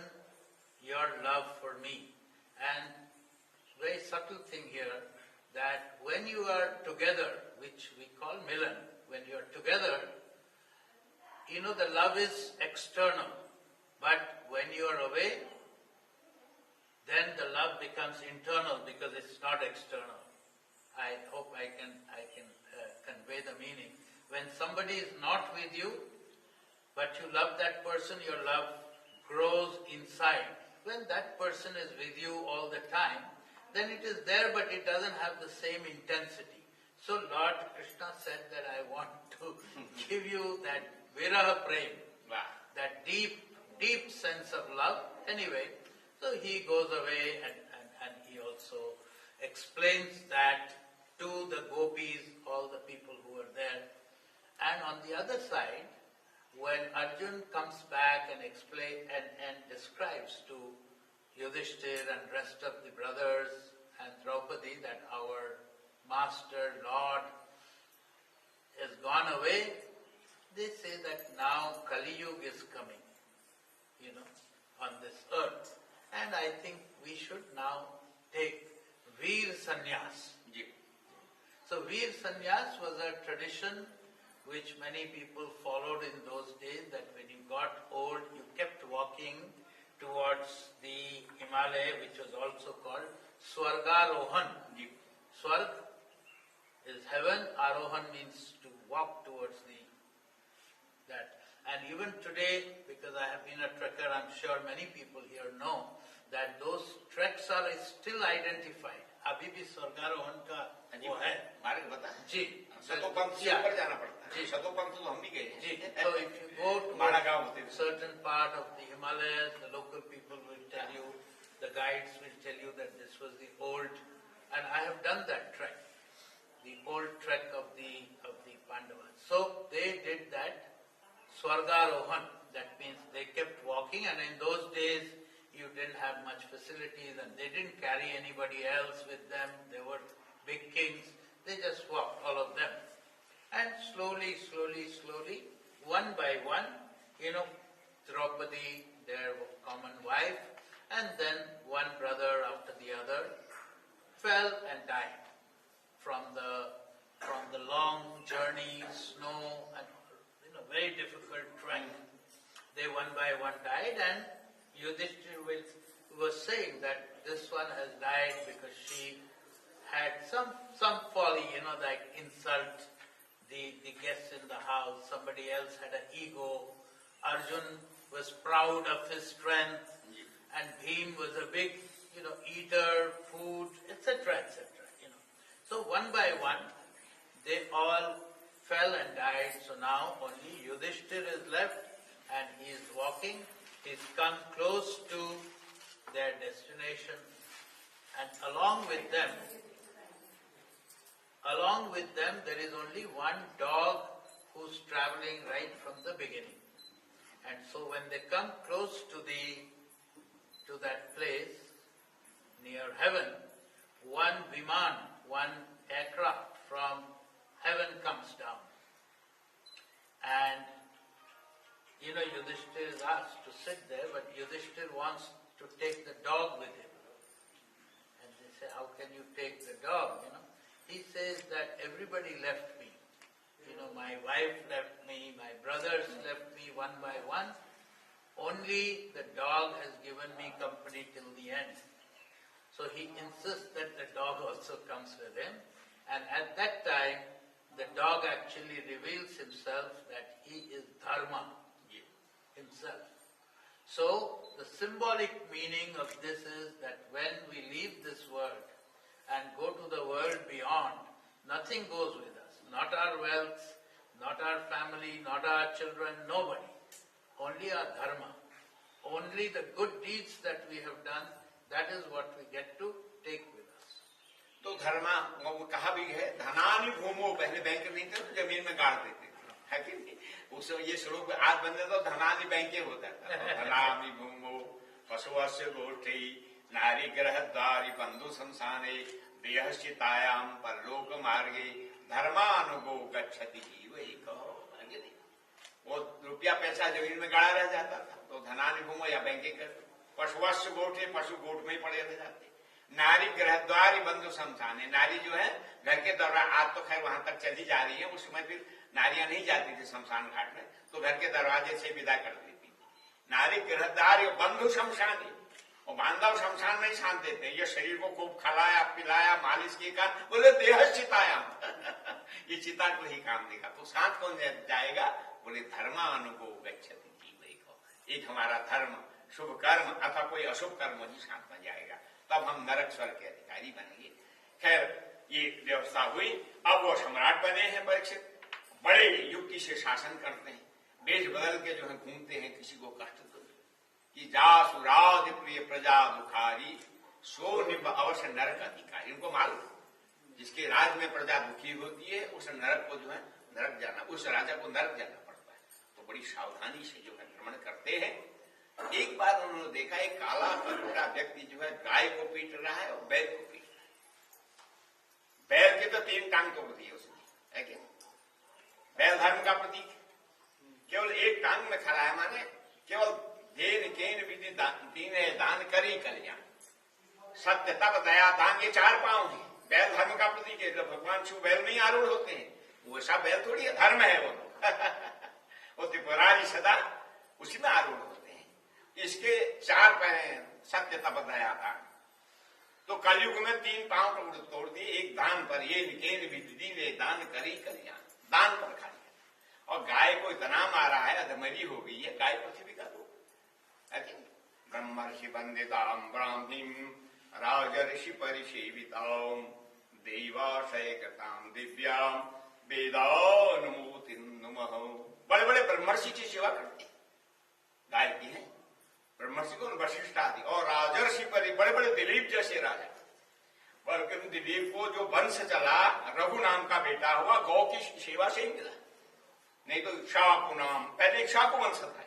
your love for me. And very subtle thing here, that when you are together, which we call Milan, when you are together, you know the love is external. But when you are away, then the love becomes internal because it's not external. I hope I can convey the meaning. When somebody is not with you, but you love that person, your love grows inside. When that person is with you all the time, then it is there but it doesn't have the same intensity. So Lord Krishna said that I want to give you that viraha prem, that deep sense of love. Anyway, so he goes away and he also explains that to the gopis, all the people who are there. And on the other side, when Arjun comes back and explains and describes to Yudhishthir and rest of the brothers and Draupadi that our Master, Lord has gone away, they say that now Kali Yuga is coming, on this earth. And I think we should now take Veer Sannyas. So Veer Sannyas was a tradition which many people followed in those days, that when you got old, you kept walking towards the Himalaya, which was also called Swargarohan. Swarg is heaven, Arohan means to walk towards that. And even today, because I have been a trekker, I'm sure many people here know that those treks are still identified. अभी भी स्वर्गारोहण का वो है मार्ग बता जी, शतोपंथ से ऊपर जाना पड़ता है जी, शतोपंथ तो हम भी गए जी. So if you go to certain part of the Himalayas, the local people will tell guides will tell you that this was the old, and I have done that trek, the old trek of the Pandavas. So they did that Swargarohan. That means they kept walking, and in those days you didn't have much facilities, and they didn't carry anybody else with them. They were big kings. They just walked, all of them. And slowly, one by one, Draupadi, their common wife, and then one brother after the other fell and died from the long journey, snow, and very difficult trek. They one by one died, and Yudhishthira was saying that this one has died because she had some folly, like insult the guests in the house. Somebody else had an ego. Arjun was proud of his strength, and Bhim was a big, eater, food, etc., etc. So one by one, they all fell and died. So now only Yudhishthira is left, and he is walking. He's come close to their destination, and along with them, there is only one dog who's traveling right from the beginning. And so when they come close to that place near heaven, one viman, one aircraft from heaven comes down. And Yudhishthira is asked to sit there, but Yudhishthira wants to take the dog with him. And they say, how can you take the dog? He says that everybody left me. My wife left me, my brothers left me one by one. Only the dog has given me company till the end. So he insists that the dog also comes with him. And at that time, the dog actually reveals himself that he is Dharma himself. So the symbolic meaning of this is that when we leave this world and go to the world beyond, nothing goes with us. Not our wealth, not our family, not our children, nobody. Only our dharma. Only the good deeds that we have done, that is what we get to take with us. तो धर्मा वो कहा भी है, धनानि भूमो, पहले bank नहीं थे तो जमीन में गाड़ देते थे, है कि नहीं? उस ये श्लोक आज बन जाता तो धनानि बैंके होता था। धनानि भूमो पशुवस्य गोष्ठी नारी ग्रह द्वारि बंधु संसाने देहश्चितायाम परलोक मार्गे धर्मानुगो गच्छति वही कहो, है कि नहीं? वो रुपया पैसा जमीन में गाड़ा रह जाता था, तो धनानि भूमो या बैंके कर, पशुवस्य गोठे, पशु गोठ में ही पड़े रह जाते। नारी ग्रह द्वारि बंधु संसाने, नारी जो है घर के दौरान, आज तो खैर वहां तक चली जा रही है, उस समय फिर नारियां नहीं जाती थी शमशान घाट में, तो घर के दरवाजे से विदा कर देती थी। नारी ग्रह द्वारि बंधु शमशाने, और बांधव शमशान में ही शांत देते, ये शरीर को खूब खिलाया पिलाया मालिश किए का, बोले देह चिताया ये चिता को ही काम देगा, तो शांत कौन जाएगा? बोले धर्मानुगो गच्छति जीवैक, एक हमारा धर्म शुभ कर्म अथवा कोई अशुभ कर्म ही शांत बन जाएगा, तब हम नरक स्वर्ग के अधिकारी बनेंगे। खैर ये व्यवस्था हुई। अब वो सम्राट बने हैं परीक्षित, बड़े युक्ति से शासन करते हैं, वेश बदल के जो है घूमते हैं, किसी को कष्ट तो कि जासु राज प्रिय प्रजा दुखारी सो निब अवश्य नरक अधिकारी। उनको मालूम जिसके राज में प्रजा दुखी होती है उस नरक को जो है नरक जाना, उस राजा को नरक जाना पड़ता है, तो बड़ी सावधानी से जो है भ्रमण करते हैं। एक बार उन्होंने देखा एक काला पलटा व्यक्ति जो है गाय को पीट रहा है और बैल को पीट रहा है। बैल के तो 3 टांग तोड़ दिए उसने, है क्या? बैल धर्म का प्रतीक, केवल एक टांग में खड़ा है, माने केवल देन केन विधि दीने दान करी कल्याण, सत्य तप दया दान, ये 4 पांव हैं। बैल धर्म का प्रतीक है, जब भगवान शिव बैल नहीं आरूढ़ होते हैं, वो सब बैल थोड़ी है, धर्म है वो वो त्रिपुरारी सदा उसी में आरूढ़ होते हैं। इसके 4 पैर हैं, सत्य तप दया दान। तो कलयुग में 3 पांव तोड़ दिए, एक दान पर, ये केन विधि दीने दान करी कल्याण, दान पर खा लिया। और गाय को इतना मारा है, अधमरी हो गई है, गाय पृथ्वी का रूप, ब्रह्मर्षि वंदिताम ब्राह्मीम राजर्षि परिसेविताम देवाशय कृताम दिव्याम वेदानुमोति नुमः। बड़े बड़े ब्रह्मर्षि की सेवा करते गाय की है, ब्रह्मर्षि को वशिष्ठ आदि और राजर्षि पर बड़े बड़े दिलीप जैसे राजा, बल्कि दिलीप को जो वंश चला रघु नाम का बेटा हुआ गौ की सेवा से ही मिला, नहीं तो इक्ष्वाकु नाम, पहले इक्ष्वाकु वंश था,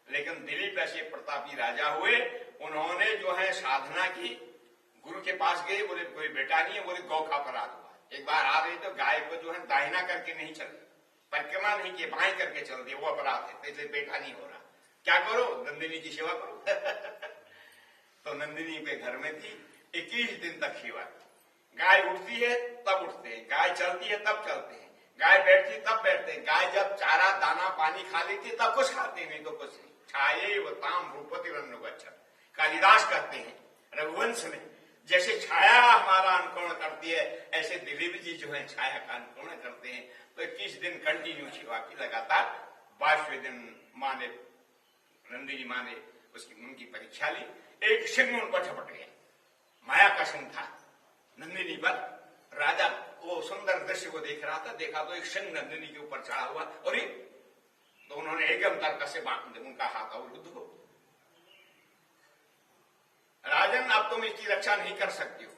लेकिन दिलीप ऐसे प्रतापी राजा हुए, उन्होंने जो है साधना की, गुरु के पास गए, बोले कोई बेटा नहीं है, बोले गौ का अपराध हुआ। एक बार आ रही तो गाय को जो है दाहिना करके नहीं चल, परिक्रमा नहीं किए, बाएं करके चल दिए, वो अपराध है, तो इसलिए बेटा नहीं हो रहा, क्या करो, नंदिनी की सेवा करो। तो नंदिनी के घर में थी, 21 दिन तक सेवा। गाय उठती है तब उठते हैं, गाय चलती है तब चलते हैं, गाय बैठती तब बैठते हैं, गाय जब चारा दाना पानी खा लेती तब कुछ खाते, नहीं तो कुछ नहीं। छाये व ताम रूपति रन्नुगच्छत्, कालिदास कहते हैं रघुवंश में, जैसे छाया हमारा अनुकरण करती है, ऐसे दिलीप जी जो है छाया का अनुकरण करते हैं। तो 21 दिन कंटिन्यू सेवा की लगातार। 22वें दिन माँ ने, नंदिनी माँ ने उनकी परीक्षा ली, एक सिंह उन पर झपट गया, माया का सिंह था नंदिनी पर। राजा वो सुंदर दृश्य को देख रहा था, देखा तो एक सिंह नंदिनी के ऊपर चढ़ा हुआ, और तो उन्होंने एकदम तर्क से बांध दिया, उनका हाथ अवरुद्ध हो। राजन अब तुम इसकी रक्षा नहीं कर सकती हो,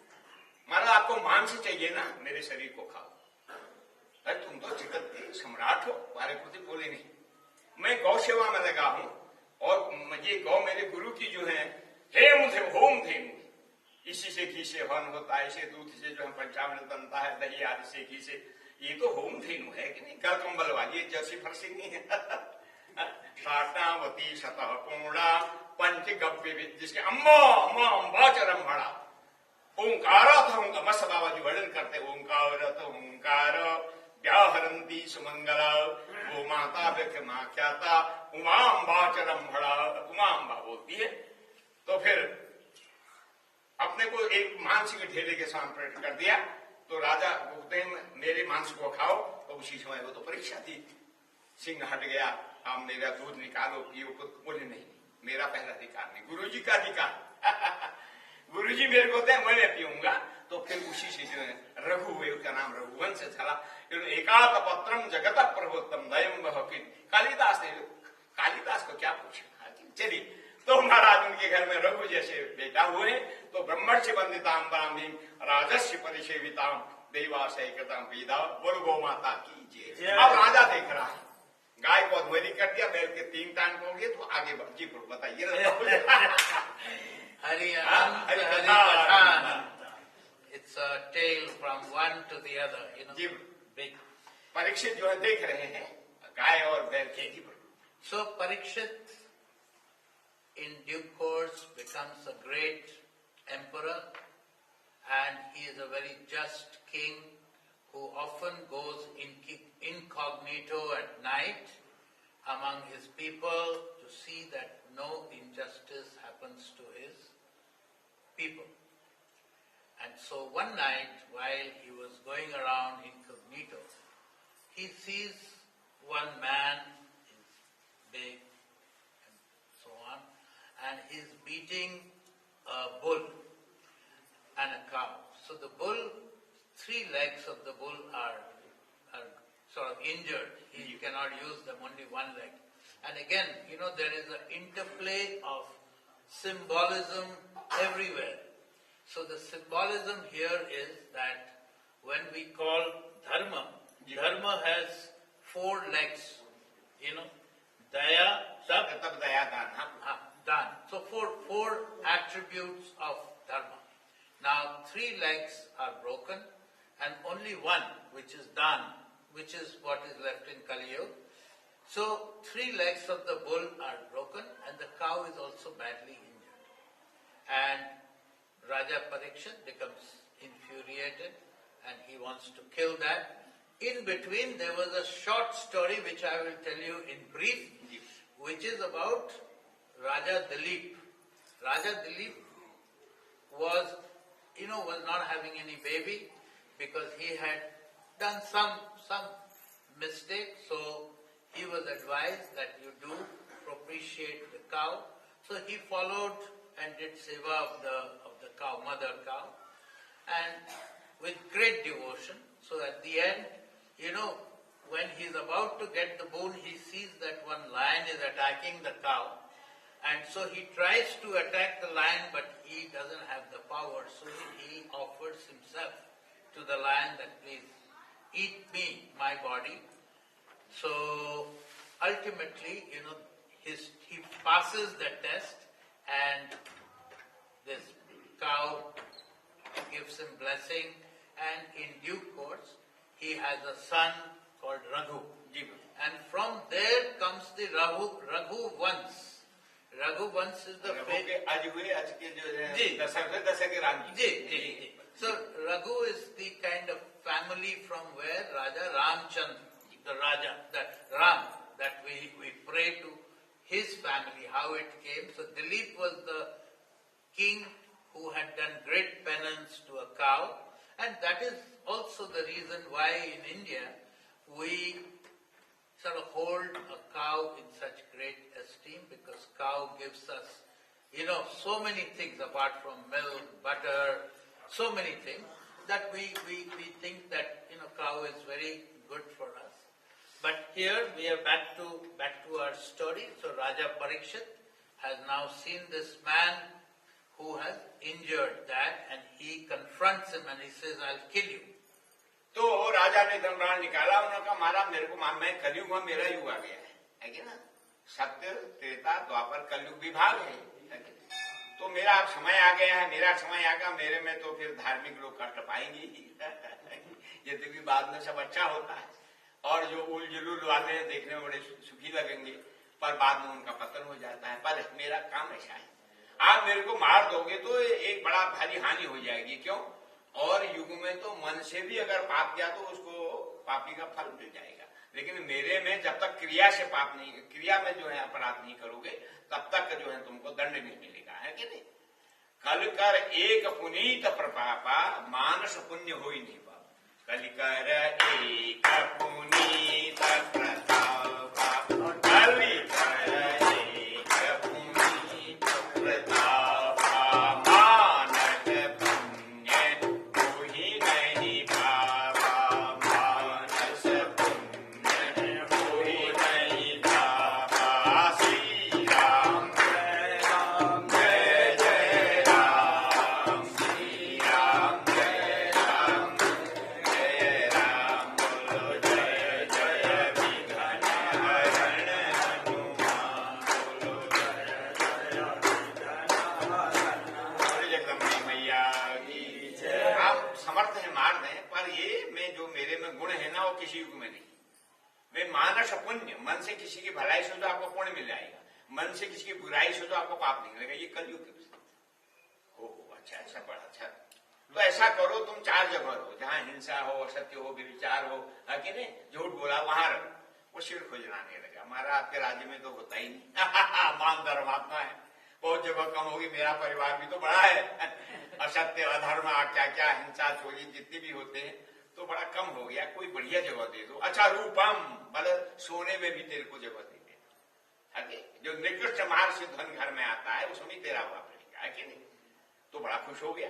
महाराज आपको मांस चाहिए ना, मेरे शरीर को खाओ। अरे तुम तो जगत के सम्राट हो, तुम्हारे प्रति बोले नहीं, मैं गौ सेवा में लगा हूं, और ये गौ मेरे गुरु की जो है हेम थे होम थे, इसी से घी से हवन होता है, इसे दूध से जो है पंचामृत बनता है, दही आदि से घी से, ये तो होम धेनु है कि नहीं, गल कंबल वाली जैसी फरसी नहीं है। साटावती सतह पूर्णा पंच गव्य, जिसके अम्मा अम्मा अम्बा चरम भड़ा, ओंकार था उनका, मस्त बाबा जी वर्णन करते, ओंकार ओंकार व्याहरंती सुमंगला, वो माता व्याख्याता उमा अम्बा चरम भड़ा, उमा अम्बा बोलती है। तो फिर अपने को एक मांस के ढेले के सामने प्रकट कर दिया, तो राजा बोलते हैं मेरे मांस को खाओ, तो उसी समय वो तो परीक्षा थी, सिंह हट गया, अब मेरा दूध निकालो पियो, बोले नहीं मेरा पहला अधिकार नहीं, गुरुजी का अधिकार। गुरुजी मेरे को दे, मैं पीऊंगा। तो फिर उसी से जो है रघु हुए, उसका नाम रघुवंश चला। एकात पत्रम जगत प्रभुत्तम दयम कालिदास ने, कालिदास को क्या पूछा। चलिए, तो महाराज उनके घर में रघु जैसे बेटा हुए, तो ब्रह्मर्षि वंदिताम ब्राह्मीम राजस्य परिसेविताम देवाशयकृताम पीदा, बोलो गौ माता की जय। अब राजा देख रहा है, गाय को अध्वरी कर दिया, बैल के 3 टांग हो गए, तो आगे जी बताइए। It's a tale from one to the other, you know. Big. Parikshit जो है देख रहे हैं गाय और बैल के जी। So Parikshit in due course becomes a great emperor, and he is a very just king who often goes incognito at night among his people to see that no injustice happens to his people. And so one night, while he was going around incognito, he sees one man, he's big and so on, and he's beating a bull and a cow. So the bull, 3 legs of the bull are sort of injured. He cannot use them, only 1 leg. And again, you know, there is an interplay of symbolism everywhere. So the symbolism here is that when we call dharma, dharma has 4 legs, you know, daya, sab, daya, dan. So 4 attributes of dharma. Now 3 legs are broken and only 1, which is dan, which is what is left in Kali Yuga. So 3 legs of the bull are broken and the cow is also badly injured. And Raja Parikshit becomes infuriated and he wants to kill that. In between there was a short story which I will tell you in brief, which is about Raja Dilip. Raja Dilip was not having any baby because he had done some mistake, so he was advised that you do propitiate the cow. So he followed and did seva of the cow, mother cow, and with great devotion. So at the end, you know, when he's about to get the boon, he sees that one lion is attacking the cow, And so he tries to attack the lion, but he doesn't have the power. So he offers himself to the lion that please eat me, my body. So ultimately, he passes the test, and this cow gives him blessing, and in due course, he has a son called Raghu. And from there comes the Raghu Vans. Raghu Vans is the So Raghu is the kind of family from where Raja Ramchandra, the Raja, that Ram, that we pray to his family, how it came. So Dilip was the king who had done great penance to a cow, and that is also the reason why in India we sort of hold a cow in such great esteem, because cow gives us, so many things apart from milk, butter, so many things that we think that, cow is very good for us. But here we are back to our story. So Raja Parikshit has now seen this man who has injured that, and he confronts him and he says, I'll kill you. तो राजा ने धनुराण निकाला, उन्होंने कहा मारा मेरे को, मैं कलयुग में मेरा युग आ गया है कि ना, सत्य त्रेता द्वापर कलयुग विभाग है तो मेरा अब समय आ गया है, मेरा समय आ गया, मेरे में तो फिर धार्मिक लोग कष्ट पाएंगे यद्यपि बाद में सब अच्छा होता है और जो उल जुलूल वाले हैं देखने में बड़े सुखी लगेंगे, पर बाद में उनका पतन हो जाता है। पर मेरा काम ऐसा है, आप मेरे को मार दोगे तो एक बड़ा भारी हानि हो जाएगी। क्यों? और युग में तो मन से भी अगर पाप किया तो उसको पापी का फल मिल जाएगा, लेकिन मेरे में जब तक क्रिया से पाप नहीं, क्रिया में जो है अपराध नहीं करोगे तब तक जो है तुमको दंड नहीं मिलेगा, है कि नहीं? कल कर एक पुनीत प्रपापा मानस पुण्य हो ही नहीं पाप। कल कर एक पुनीत प्रतापा, कल कर एक पुनीत प्रतापा मानस पुण्य हो ही नहीं पापा, मानस पुण्य हो ही नहीं पापा। श्री राम जय राम जय जय राम, श्री राम जय राम जय राम, बोलो जय जय विघ्न हरण हनुमान, बोलो जय जय विघ्न हरण जगदम्बा मैया की जय। आप समर्थ है मार दें, पर ये में जो मेरे में गुण है ना वो किसी युग में नहीं। वे मानस पुण्य, मन से किसी की भलाई सोचो आपको पुण्य मिल जाएगा, मन से किसी की बुराई सोचो आपको पाप नहीं मिलेगा। ये कलयुग की हो अच्छा, ऐसा बड़ा अच्छा। तो ऐसा करो, तुम 4 जगह रहो जहाँ हिंसा हो, असत्य हो, व्यभिचार हो, कि नहीं, झूठ बोला, वहां रहो। वो सिर खुजलाने लगा, हमारा आपके राज्य में तो होता ही नहीं मान धर्मात्मा है, बहुत जगह कम होगी, मेरा परिवार भी तो बड़ा है असत्य अधर्म क्या क्या हिंसा चोरी जितने भी होते हैं तो बड़ा कम हो गया, कोई बढ़िया जगह दे दो। अच्छा रूपम, मतलब सोने में भी तेरे को जगह दे दे, जो निकृष्ट मार्ग से धन घर में आता है उसमें तेरा बाप रहेगा, है कि नहीं? तो बड़ा खुश हो गया।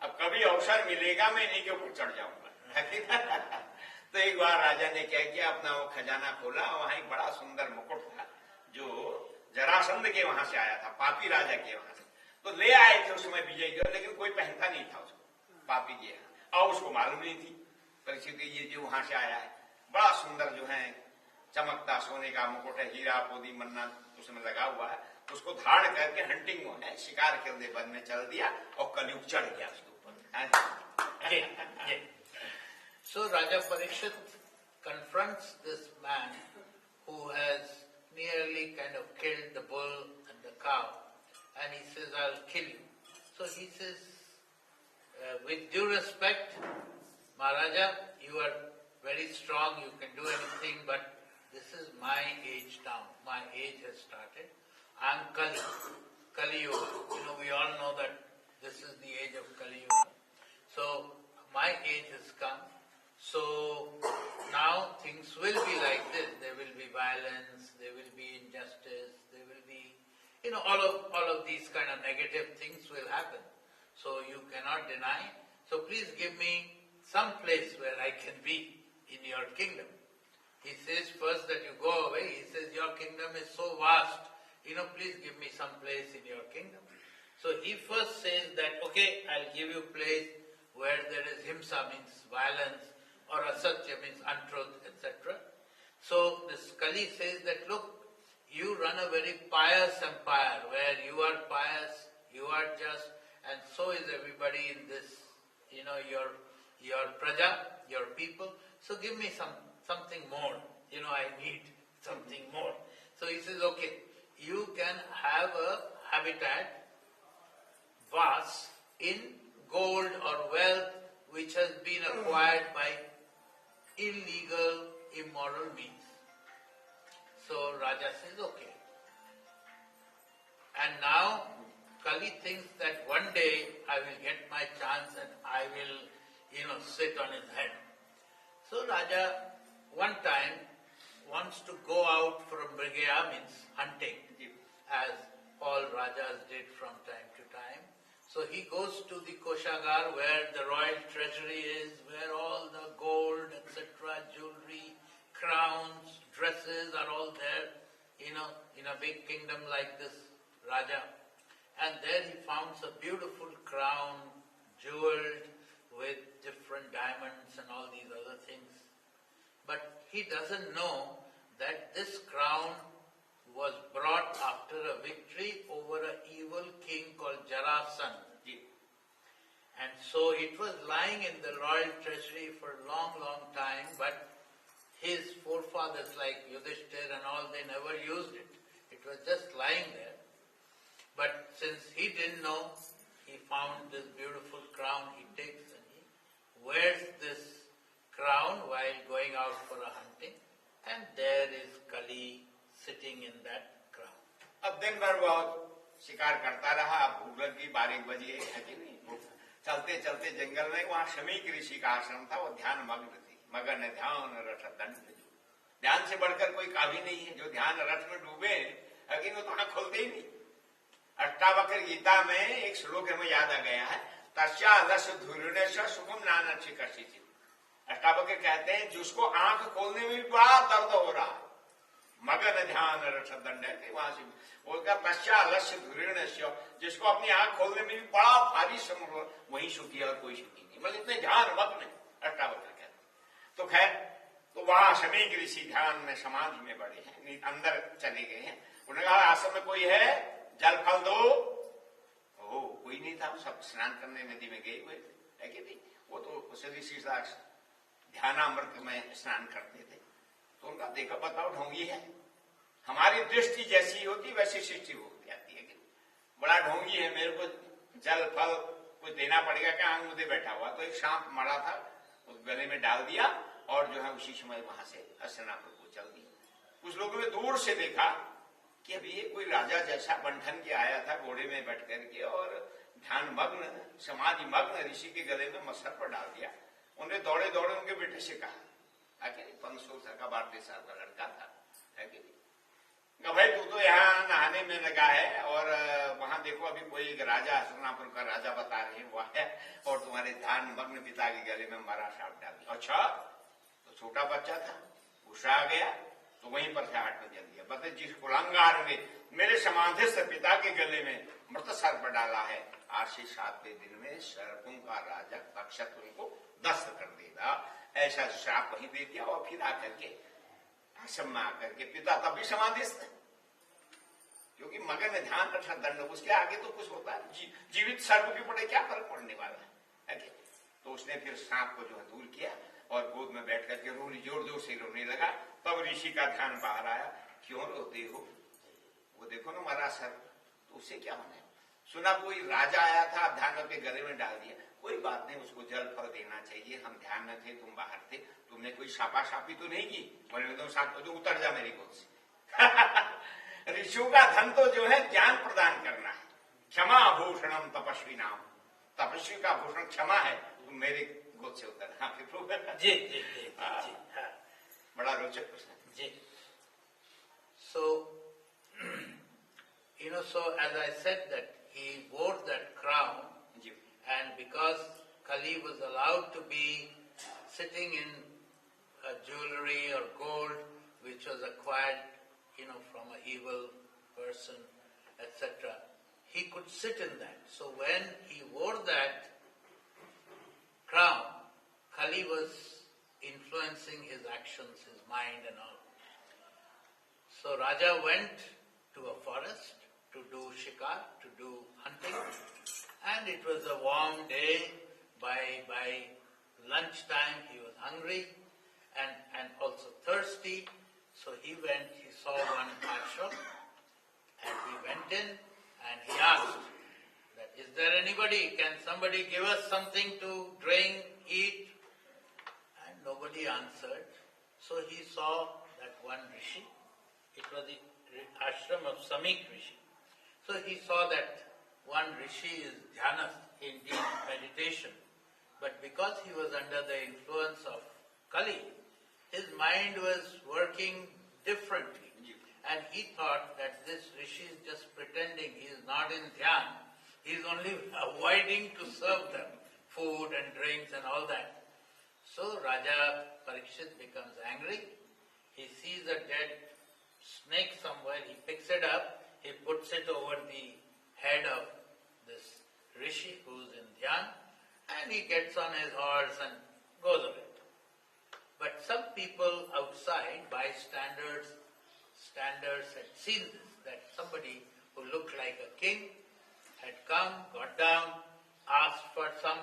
अब कभी अवसर मिलेगा मैं इन्हीं के ऊपर चढ़ जाऊंगा तो एक बार राजा ने क्या किया, अपना वो खजाना खोला, वहां एक बड़ा सुंदर मुकुट था जो जरासंध के वहां से आया था, पापी राजा के वहां से, तो ले आए थे उस समय विजय, लेकिन कोई पहनता नहीं था उसको, पापी के यहाँ, और उसको मालूम नहीं थी परिस्थिति ये जो वहां से आया है। बड़ा सुंदर जो है चमकता सोने का मुकुट है, हीरा पोदी मन्ना उसमें लगा हुआ है, उसको धारण करके हंटिंग में है, शिकार करने वन में चल दिया और कलयुग चढ़ गया उसके ऊपर। So Raja Parikshit confronts this man who has nearly kind of killed the bull and the cow, and he says, I'll kill you. So he says, with due respect, Maharaja, you are very strong, you can do anything, but this is my age now. My age has started. I am Kali Yuga. We all know that this is the age of Kali Yuga. So my age has come. So now things will be like this. There will be violence, there will be injustice, there will be, all of these kind of negative things will happen. So you cannot deny. So please give me some place where I can be in your kingdom. He says first that you go away. He says your kingdom is so vast, please give me some place in your kingdom. So he first says that, okay, I'll give you place where there is himsa, means violence, or asatya, means untruth, etc. So this Kali says that, look, you run a very pious empire where you are pious, you are just, and so is everybody in this, your praja, your people. So give me something more. I need something more. So he says, okay, you can have a habitat vase in gold or wealth which has been acquired by illegal, immoral means. So Raja says, okay. And now Kali thinks that one day I will get my chance and I will, sit on his head. So Raja one time wants to go out for a mrigaya, means hunting, as all Rajas did from time to time. So he goes to the Koshagar where the royal treasury is, where all the gold, etc., jewelry, crowns, dresses are all there, in a big kingdom like this Raja. And there he found a beautiful crown, jeweled with different diamonds and all these other things. But he doesn't know that this crown was brought after a victory over an evil king called Jarasandha. And so it was lying in the royal treasury for a long, long time, but his forefathers like Yudhishthir and all, they never used it. It was just lying there. But since he didn't know, he found this beautiful crown, he takes and he wears this crown while going out for a hunting, and there is Kali sitting in that crown. अब दिन भर वो शिकार करता रहा. भूख लगी, 12 बजे है कि नहीं. चलते चलते जंगल में वहाँ शमीक ऋषि का आश्रम था. वो ध्यान मग्न थी. मगन ध्यान रथ दंड. ध्यान से बढ़कर कोई काबी नहीं है. जो ध्यान रथ में डूबे लेकिन वो तो आँख खोलते ही नहीं. अष्टावक्र गीता में एक श्लोक हमें याद आ गया है, तस्या लस धूर्णे सुखम नाना चिकर्षि. अष्टावक्र कहते हैं जिसको आंख खोलने में भी बड़ा दर्द हो रहा, मगन ध्यान रथ दंड है वहां से बोलकर पश्चालस्य धुरीर्ण, जिसको अपनी आंख खोलने में भी बड़ा भारी समूह, वही सुखी और कोई सुखी नहीं. मतलब इतने ध्यान मग्न अष्टावक्र कहते. तो खैर, तो वहां समीक ऋषि ध्यान में समाधि में बड़े हैं, अंदर चले गए हैं. उन्होंने कहा आश्रम में कोई है, जल फल दो. ओ कोई नहीं था, सब स्नान करने नदी में गए हुए थे, है कि नहीं. वो तो ऋषि ध्यानामृत में स्नान करते थे. तो उनका देखा, बताओ ढोंगी है, हमारी दृष्टि जैसी होती वैसी सृष्टि हो जाती है. बड़ा ढोंगी है, मेरे को जल फल कुछ देना पड़ेगा क्या, आंग मुझे बैठा हुआ. तो एक सांप मरा था, उस गले में डाल दिया और जो है उसी समय वहां से हस्तिनापुर को चल दिया. कुछ लोगों ने दूर से देखा कि अभी ये कोई राजा जैसा बंधन के आया था घोड़े में बैठ करके और ध्यान मग्न समाधि मग्न ऋषि के गले में मसर पर डाल दिया. उन्हें दौड़े दौड़े उनके बेटे से कहा, है कि नहीं, 500 साल का 12 साल का लड़का था, है कि नहीं, भाई तू तो यहाँ नहाने में लगा है और वहां देखो अभी कोई एक राजा, हस्तिनापुर का राजा बता रहे हैं वो है और तुम्हारे ध्यान मग्न पिता के गले में मरा सांप डाल दिया. अच्छा, तो छोटा बच्चा था, गुस्सा आ गया तो वहीं पर से हाथ में जल दिया. बता, जिस कुलांगार ने मेरे समाधिस्थ पिता के गले में मृत सर्प डाला है, आज से 7वें दिन में सर्पों का राजा तक्षक उनको दस्त कर देगा. ऐसा श्राप वहीं दे दिया और फिर आकर के आश्रम में आकर के पिता तब भी समाधिस्थ, क्योंकि मगन ध्यान रखा दंड, उसके आगे तो कुछ होता है. जीवित सर्प के पड़े क्या फर्क पड़ने वाला है. तो उसने फिर सांप को जो है दूर किया और गोद में बैठ करके जोर जोर से रोने लगा. तब ऋषि का ध्यान बाहर आया, क्यों रोते हो, वो देखो ना मरा सर्प, तो उससे क्या होना है. सुना कोई राजा आया था, ध्यान के गले में डाल दिया. कोई बात नहीं, उसको जल फल देना चाहिए, हम ध्यान में थे, तुम बाहर थे, तुमने कोई छापा छापी तो नहीं की. बोले तो सांप तो उतर जा मेरी गोद से. ऋषियों का धन तो जो है ज्ञान प्रदान करना है. क्षमा भूषणम तपस्वी नाम, तपस्वी का भूषण क्षमा है. तुम मेरे गोद से उतर. हाँ फिर जी जी जी जी, बड़ा रोचक प्रश्न जी. So so as I said that he wore that crown, and because Kali was allowed to be sitting in jewelry or gold which was acquired, from an evil person, etc., he could sit in that. So when he wore that crown, Kali was influencing his actions, his mind and all. So Raja went to a forest to do shikar, to do hunting, and it was a warm day. By lunchtime he was hungry and also thirsty. So he saw one ashram, and he went in and he asked that, is there anybody, can somebody give us something to drink, eat? And nobody answered. So he saw that one rishi. It was the ashram of Samik Rishi. So he saw that one rishi is dhyanas, in deep meditation. But because he was under the influence of Kali, his mind was working differently. And he thought that this rishi is just pretending, he is not in dhyan. He is only avoiding to serve them food and drinks and all that. So Raja Parikshit becomes angry. He sees a dead snake somewhere, he picks it up, he puts it over the head of this rishi who is in dhyan, and he gets on his horse and goes away. But some people outside, bystanders, had seen this, that somebody who looked like a king had come, got down, asked for some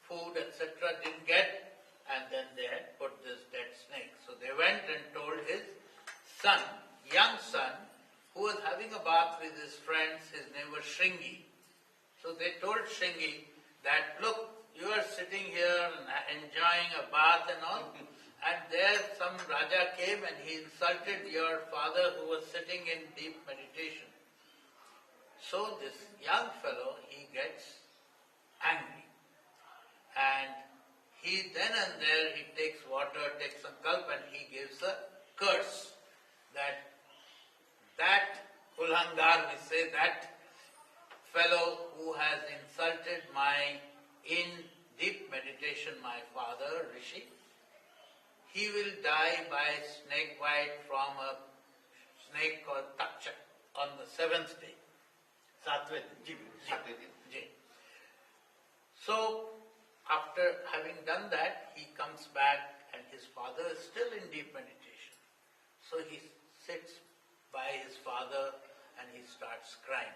food, etc., didn't get, and then they had put this dead snake. So they went and told his son, young son, who was having a bath with his friends. His name was Shringi. So they told Shringi that, look, you are sitting here and enjoying a bath and all, and there some Raja came and he insulted your father who was sitting in deep meditation. So this young fellow, he gets angry. And he then and there, he takes water, takes a gulp, and he gives a curse. That Ulhangar, we say, that fellow who has insulted in deep meditation, my father, Rishi, he will die by snake bite from a snake called Takshak on the 7th day. Satve din. So, after having done that, he comes back and his father is still in deep meditation. So he sits by his father and he starts crying.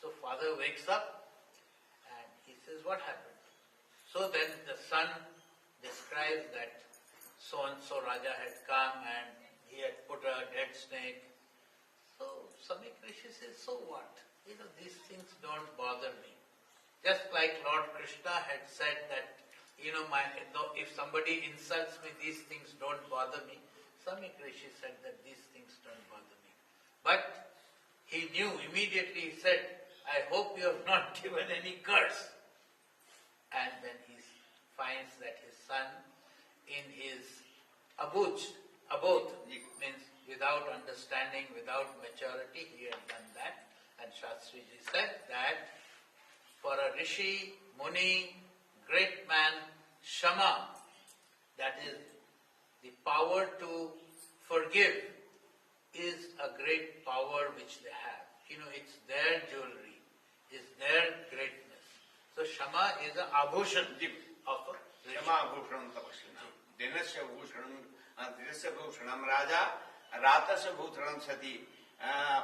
So father wakes up and he says, what happened? So then the son describes that so-and-so Raja had come and he had put a dead snake. So Samik Rishi says, so what? These things don't bother me. Just like Lord Krishna had said that, if somebody insults me, these things don't bother me. Samik Rishi said that these things don't bother me. But he knew immediately, he said, I hope you have not given any curse. And then he finds that his son, in his abodh, means without understanding, without maturity, he had done that. And Shastriji said that for a rishi, muni, great man, shama, that is the power to forgive, is a great power which they have. It's their jewelry, it's their greatness. So shama is an abhushan of a rishi. Shama abhushanam tapasvinam. Dinasya bhushanam raja, ratasya bhushanam sati,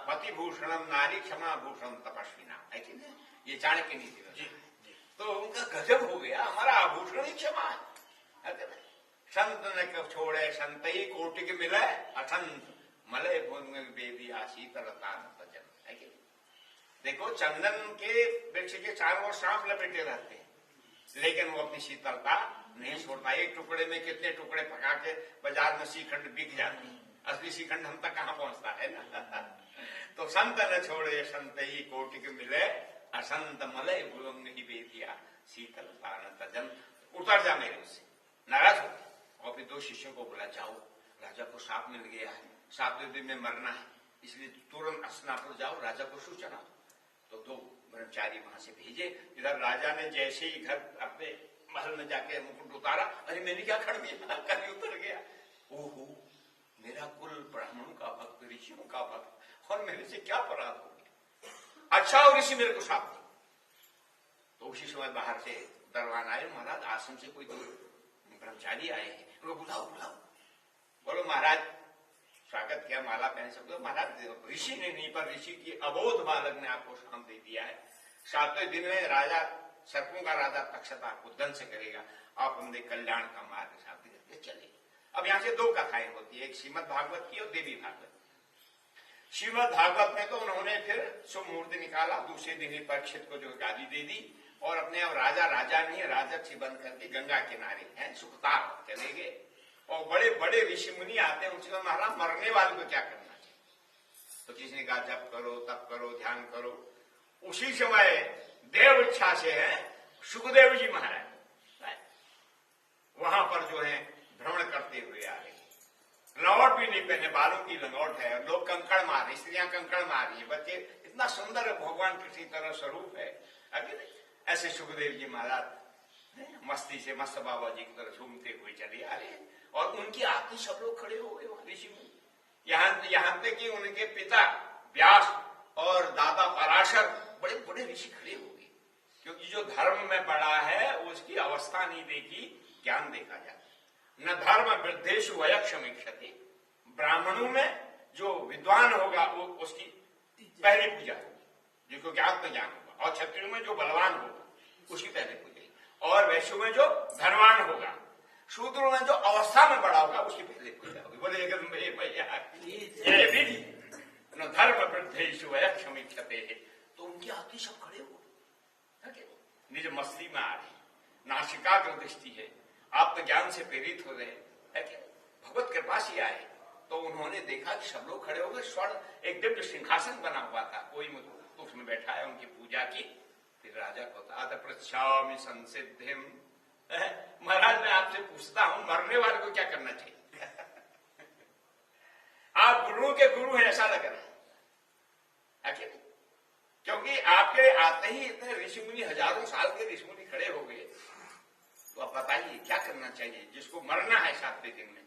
pati bhushanam nari, क्षमा भूषणम तपस्विना. है कि नहीं? ये चाणक्य नीति में. तो उनका गजब हो गया, हमारा आभूषण ही क्षमा है. संत ने कब छोड़े संतई कोटि के मिले अठंत मले भुंग बेदी शीतलता तजन. है कि देखो, चंदन के वृक्ष के चारों ओर सांप लपेटे रहते हैं, लेकिन वो अपनी शीतलता नहीं छोड़ता. एक टुकड़े में कितने टुकड़े पका के बाजार में श्रीखंड बिक जाते हैं, असली श्रीखंड हम तक कहाँ पहुंचता है ना. तो संत न छोड़े संत ही कोटि के मिले असंत मलय भुवंग ही बेदिया शीतलता न तजन. उतर जा मेरे से, नाराज हो. और फिर दो शिष्यों को बोला, जाओ, राजा को सांप मिल गया है, 7वें दिन में मरना है, इसलिए तुरंत हस्तिनापुर जाओ, राजा को सूचना. तो दो ब्रह्मचारी वहां से भेजे. इधर राजा ने जैसे ही घर अपने महल में जाके मुकुट उतारा, अरे मैंने क्या खड़ दिया, कभी उतर गया. ओहो, मेरा कुल ब्राह्मणों का भक्त, ऋषियों का भक्त और मेरे से क्या अपराध हो गया? अच्छा और ऋषि मेरे को श्राप दो। तो उसी समय बाहर से दरबान आए, महाराज आश्रम से कोई दो ब्रह्मचारी आए हैं, उनको बुलाओ बुलाओ। बोलो महाराज स्वागत किया, माला पहन सकते हो। महाराज ऋषि ने नहीं, पर ऋषि की अबोध बालक ने आपको श्राप दे दिया है। 7वें दिन में राजा सर्पों का राजा तक्षता आपको दंश करेगा, आप उनके कल्याण का मार्ग साबित करके चले। अब यहाँ से दो कथाएं होती है, एक श्रीमद भागवत की और देवी भागवत। श्रीमद भागवत में तो उन्होंने फिर शुभ मुहूर्त निकाला, दूसरे दिन ही परीक्षित को जो गाली दे दी और अपने अब राजा राजा नहीं राजक से बंद करके गंगा किनारे हैं सुखतार चले गए। और बड़े बड़े ऋषि मुनि आते हैं, उनसे महाराज मरने वाले को क्या करना चाहिए? तो किसी ने कहा जप करो, तप करो, ध्यान करो। उसी समय देव इच्छा से है सुखदेव जी महाराज वहां पर जो है भ्रमण करते हुए आ रहे, लंगोट भी नहीं पहने, बालों की लंगोट है, लोग कंकड़ मार रहे, स्त्रियां कंकड़ मार रही है, बच्चे, इतना सुंदर भगवान किसी तरह स्वरूप है। ऐसे सुखदेव जी महाराज मस्ती से मस्त बाबा जी की तरह झूमते हुए चले आ रहे हैं और उनकी आरती सब लोग खड़े हो गए ऋषि मुनि। यहाँ तक कि उनके पिता व्यास और दादा पराशर बड़े बड़े ऋषि खड़े हो गए, क्योंकि जो धर्म में बड़ा है उसकी अवस्था नहीं देखी, ज्ञान देखा जाता। न धर्म वृद्धेषु वयक्षमीक्षति, ब्राह्मणों में जो विद्वान होगा वो उसकी पहली पूजा होगी, जिसको ज्ञान तो ज्ञान होगा, और क्षत्रियों में जो बलवान होगा उसकी पहली पूजा, और वैश्यों में जो धनवान होगा, शूद्रों में जो अवस्था में बड़ा होगा उसकी पहली पूजा होगी। बोले ये विधि न धर्म वृद्धेषु वयक्षमीक्षते है। तो उनकी आरती सब खड़े हो निज मस्ती में आ रही, नासिकाग्र दृष्टि है, आत्मज्ञान से प्रेरित हो रहे है क्या? भगवत कृपा से आए तो उन्होंने देखा कि सब लोग खड़े हो गए, स्वर्ण एक दिव्य सिंहासन बना हुआ था, कोई उसमें बैठा है, उनकी पूजा की। फिर राजा को पृच्छामि संसिद्धिम, महाराज मैं आपसे पूछता हूं मरने वाले को क्या करना चाहिए? आप गुरुओं के गुरु हैं ऐसा लग रहा है, क्योंकि आपके आते ही इतने ऋषि मुनि, हजारों साल के ऋषि मुनि खड़े हो गए, तो आप बताइए क्या करना चाहिए जिसको मरना है 7वें दिन में?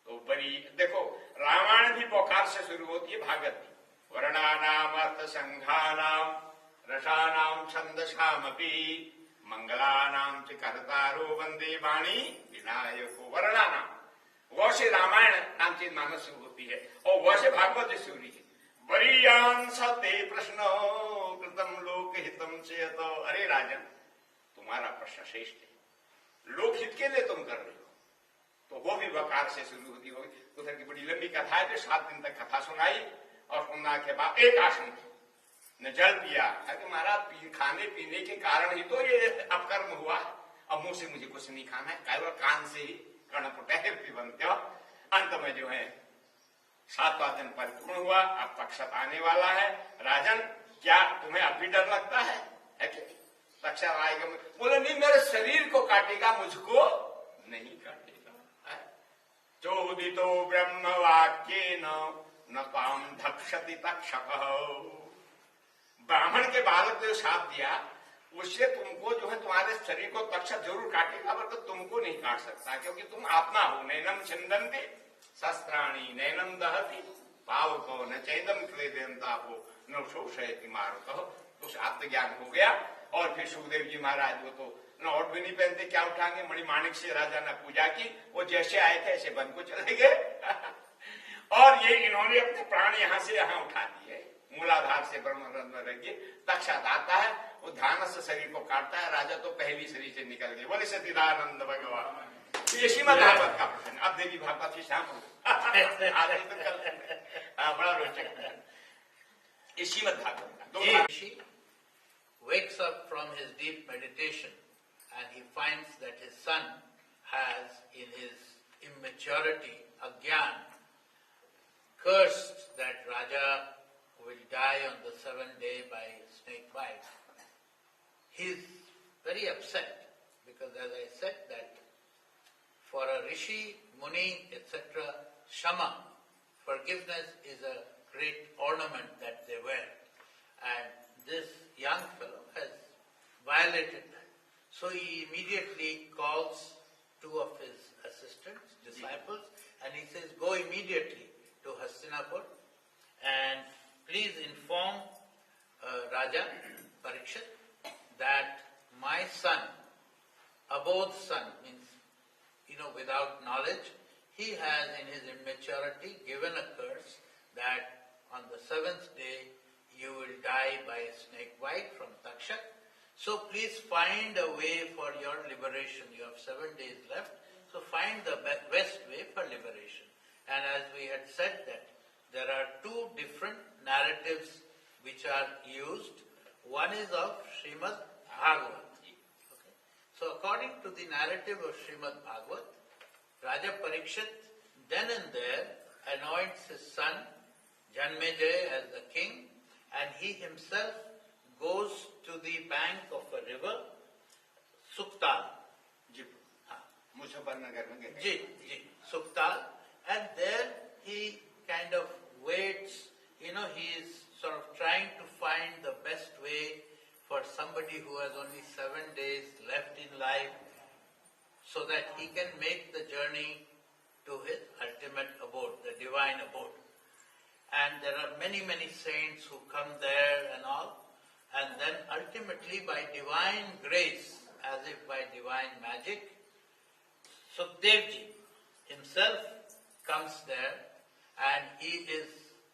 तो बड़ी देखो, रामायण भी पोकार से शुरू होती है, भागवत भी वर्णानाम अर्थ संघानाम रसानाम छंदसामपि मंगलानाम च कर्तारो वंदे वाणी विनायको। वर्णानाम वो से रामायण नामचीत मानस शुरू होती है और वो से भागवत से शुरू है। वरीयान सते प्रश्न कृतम लोक हितम से, तो अरे राजन तुम्हारा प्रश्न श्रेष्ठ है, लोक हित के लिए तुम कर रहे हो। तो वो भी वकार से शुरू होती होगी। उधर की बड़ी लंबी कथा है, जो 7 दिन तक कथा सुनाई और सुनने के बाद एक आश्रम ने जल पिया कि महाराज खाने पीने के कारण ही तो ये अपकर्म हुआ, अब मुंह से मुझे कुछ नहीं खाना है, केवल कान से ही कर्णपुटेर पिबंत। अंत में जो है 7वां दिन परिपूर्ण हुआ, अब तक्षक आने वाला है। राजन क्या तुम्हें अब भी डर लगता है कि तक्षक आएगा? बोले नहीं, मेरे शरीर को काटेगा, मुझको नहीं काटेगा। चोदितो ब्रह्म वाक्येन न ताम धक्षति तक्षक। ब्राह्मण के बालक ने साथ दिया, उससे तुमको जो है तुम्हारे शरीर को तक्षक जरूर काटेगा, पर तो तुमको नहीं काट सकता, क्योंकि तुम आत्मा हो। नैनम छिंदन्ति शस्त्राणी नैनम दहति पावको न चैदम क्लेदयन्ता हो न शोषयति मारुतः। उस आत्मज्ञान हो गया। और फिर सुखदेव जी महाराज वो तो नोट भी नहीं पहनते, क्या उठाएंगे? मणिमाणिक से राजा ने पूजा की, वो जैसे आए थे ऐसे बन को चले गए। और ये इन्होंने अपने प्राण यहाँ से यहाँ उठा दिए, मूलाधार से ब्रह्मरंध्र में रख दिए। तक्षक आता है, वो ध्यान से शरीर को काटता है, राजा तो पहली शरीर से निकल गए। बोले सतीदानंद भगवान। ये श्रीमद भागवत का प्रश्न। अब देवी भागवत की शाम बड़ा रोचक है Shrimad Bhagavat. Wakes up from his deep meditation and he finds that his son has, in his immaturity, Agyan, cursed that Raja will die on the 7th day by snake bite. He is very upset because, as I said, that for a rishi, muni, etc., shama, forgiveness is a great ornament that they wear. And this young fellow has violated that. So he immediately calls 2 of his assistants, disciples, and he says, go immediately to Hastinapur and please inform Raja Parikshit that my son, abodh son, means, without knowledge, he has in his immaturity given a curse that on the 7th day you will die by a snake bite from Takshak. So please find a way for your liberation. You have 7 days left, so find the best way for liberation. And as we had said that there are 2 different narratives which are used. One is of Srimad Bhagavad. Okay. So according to the narrative of Srimad Bhagavad, Raja Parikshit then and there anoints his son Janmejaya as the king, and he himself goes to the bank of a river, Suktal. Muzaffarnagar में गए। जी, Suktal, and there he kind of waits, he is sort of trying to find the best way for somebody who has only 7 days left in life so that he can make the journey to his ultimate abode, the divine abode. And there are many, many saints who come there and all, and then ultimately by divine grace, as if by divine magic, Sukdevji himself comes there, and he is,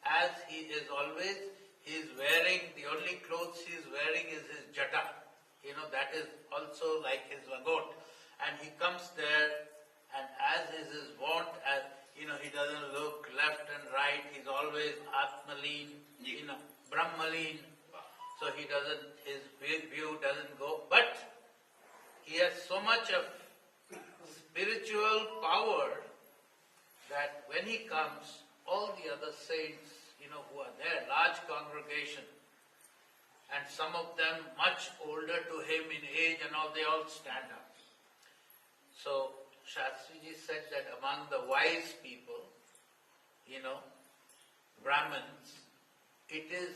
as he is always, he is wearing, the only clothes he is wearing is his jata. That is also like his langot. And he comes there, and as is his wont, as he doesn't look left and right, he's always Atmaleen, Brahmaleen. So he doesn't, his view doesn't go, but he has so much of spiritual power that when he comes, all the other saints, who are there, large congregation, and some of them much older to him in age and all, they all stand up. So Shastriji said that among the wise people, Brahmins, it is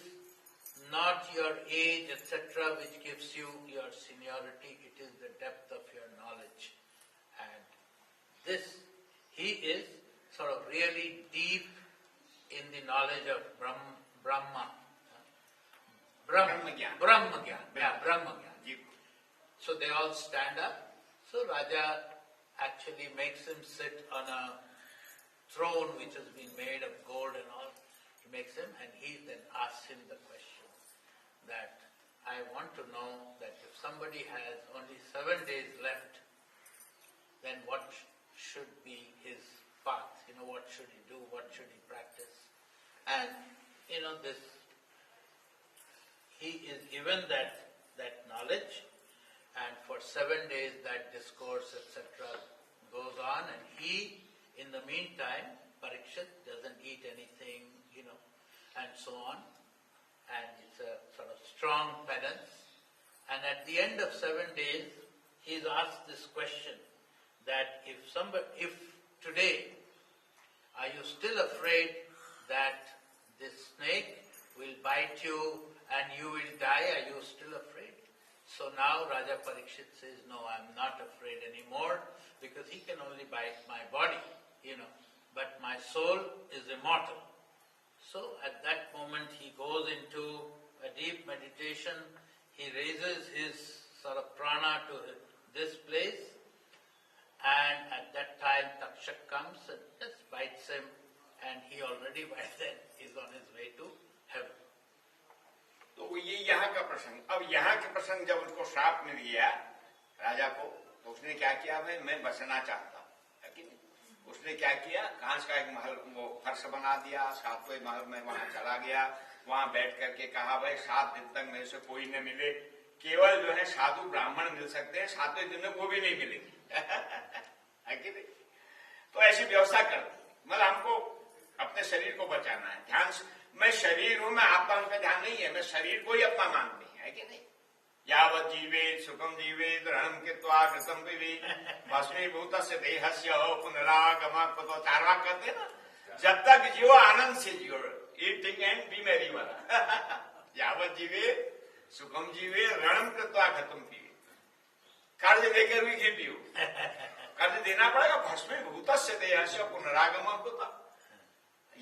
not your age, etc., which gives you your seniority, it is the depth of your knowledge. And this, he is sort of really deep in the knowledge of Brahma. Brahmagyan. So they all stand up. So Raja actually makes him sit on a throne which has been made of gold and all. He makes him, and he then asks him the question that I want to know that if somebody has only 7 days left, then what should be his path? What should he do? What should he practice? And, this, he is given that knowledge, and for 7 days that discourse, etc., goes on, and he, in the meantime, Parikshit doesn't eat anything, and so on. And it's a sort of strong penance. And at the end of 7 days, he is asked this question, that if today, are you still afraid that this snake will bite you and you will die? Are you still afraid? So now Raja Parikshit says, no, I'm not afraid anymore, because he can only bite my body, but my soul is immortal. So at that moment he goes into a deep meditation, he raises his sort of prana to this place, and at that time Takshak comes and just bites him, and he already by then is on his way to heaven. तो ये यहाँ का प्रसंग, अब यहाँ के प्रसंग जब उनको श्राप मिल गया राजा को, तो उसने क्या किया, भाई मैं बसना चाहता हूँ, है कि नहीं? उसने क्या किया, कांच का एक महल वो फर्श बना दिया, 7वें महल में वहां चला गया, वहां बैठ करके कहा, भाई 7 दिन तक मेरे से कोई न मिले, केवल जो है साधु ब्राह्मण मिल सकते हैं, 7वें दिन में वो भी नहीं मिलेंगे, है कि नहीं? तो ऐसी व्यवस्था कर दी, मतलब हमको अपने शरीर को बचाना है, ध्यान से, मैं शरीर हूं, मैं आत्मा पे ध्यान नहीं है, मैं शरीर को ही अपना मानती है कि नहीं? यावत जीवेत सुखम जीवेत रणम कृत्वा कृतम पिबेत भस्मीभूतस्य देहस्य पुनरागमः कुतो, चारवाक कहते हैं ना, जब तक जियो आनंद से जियो, eat drink and be merry वाला। यावत जीवेत सुखम जीवेत रणम कृत्वा कृतम पिबेत, कर्ज लेकर भी घी पियो, कर्ज देना पड़ेगा, भस्मीभूतस्य देहस्य पुनरागमः कुतो,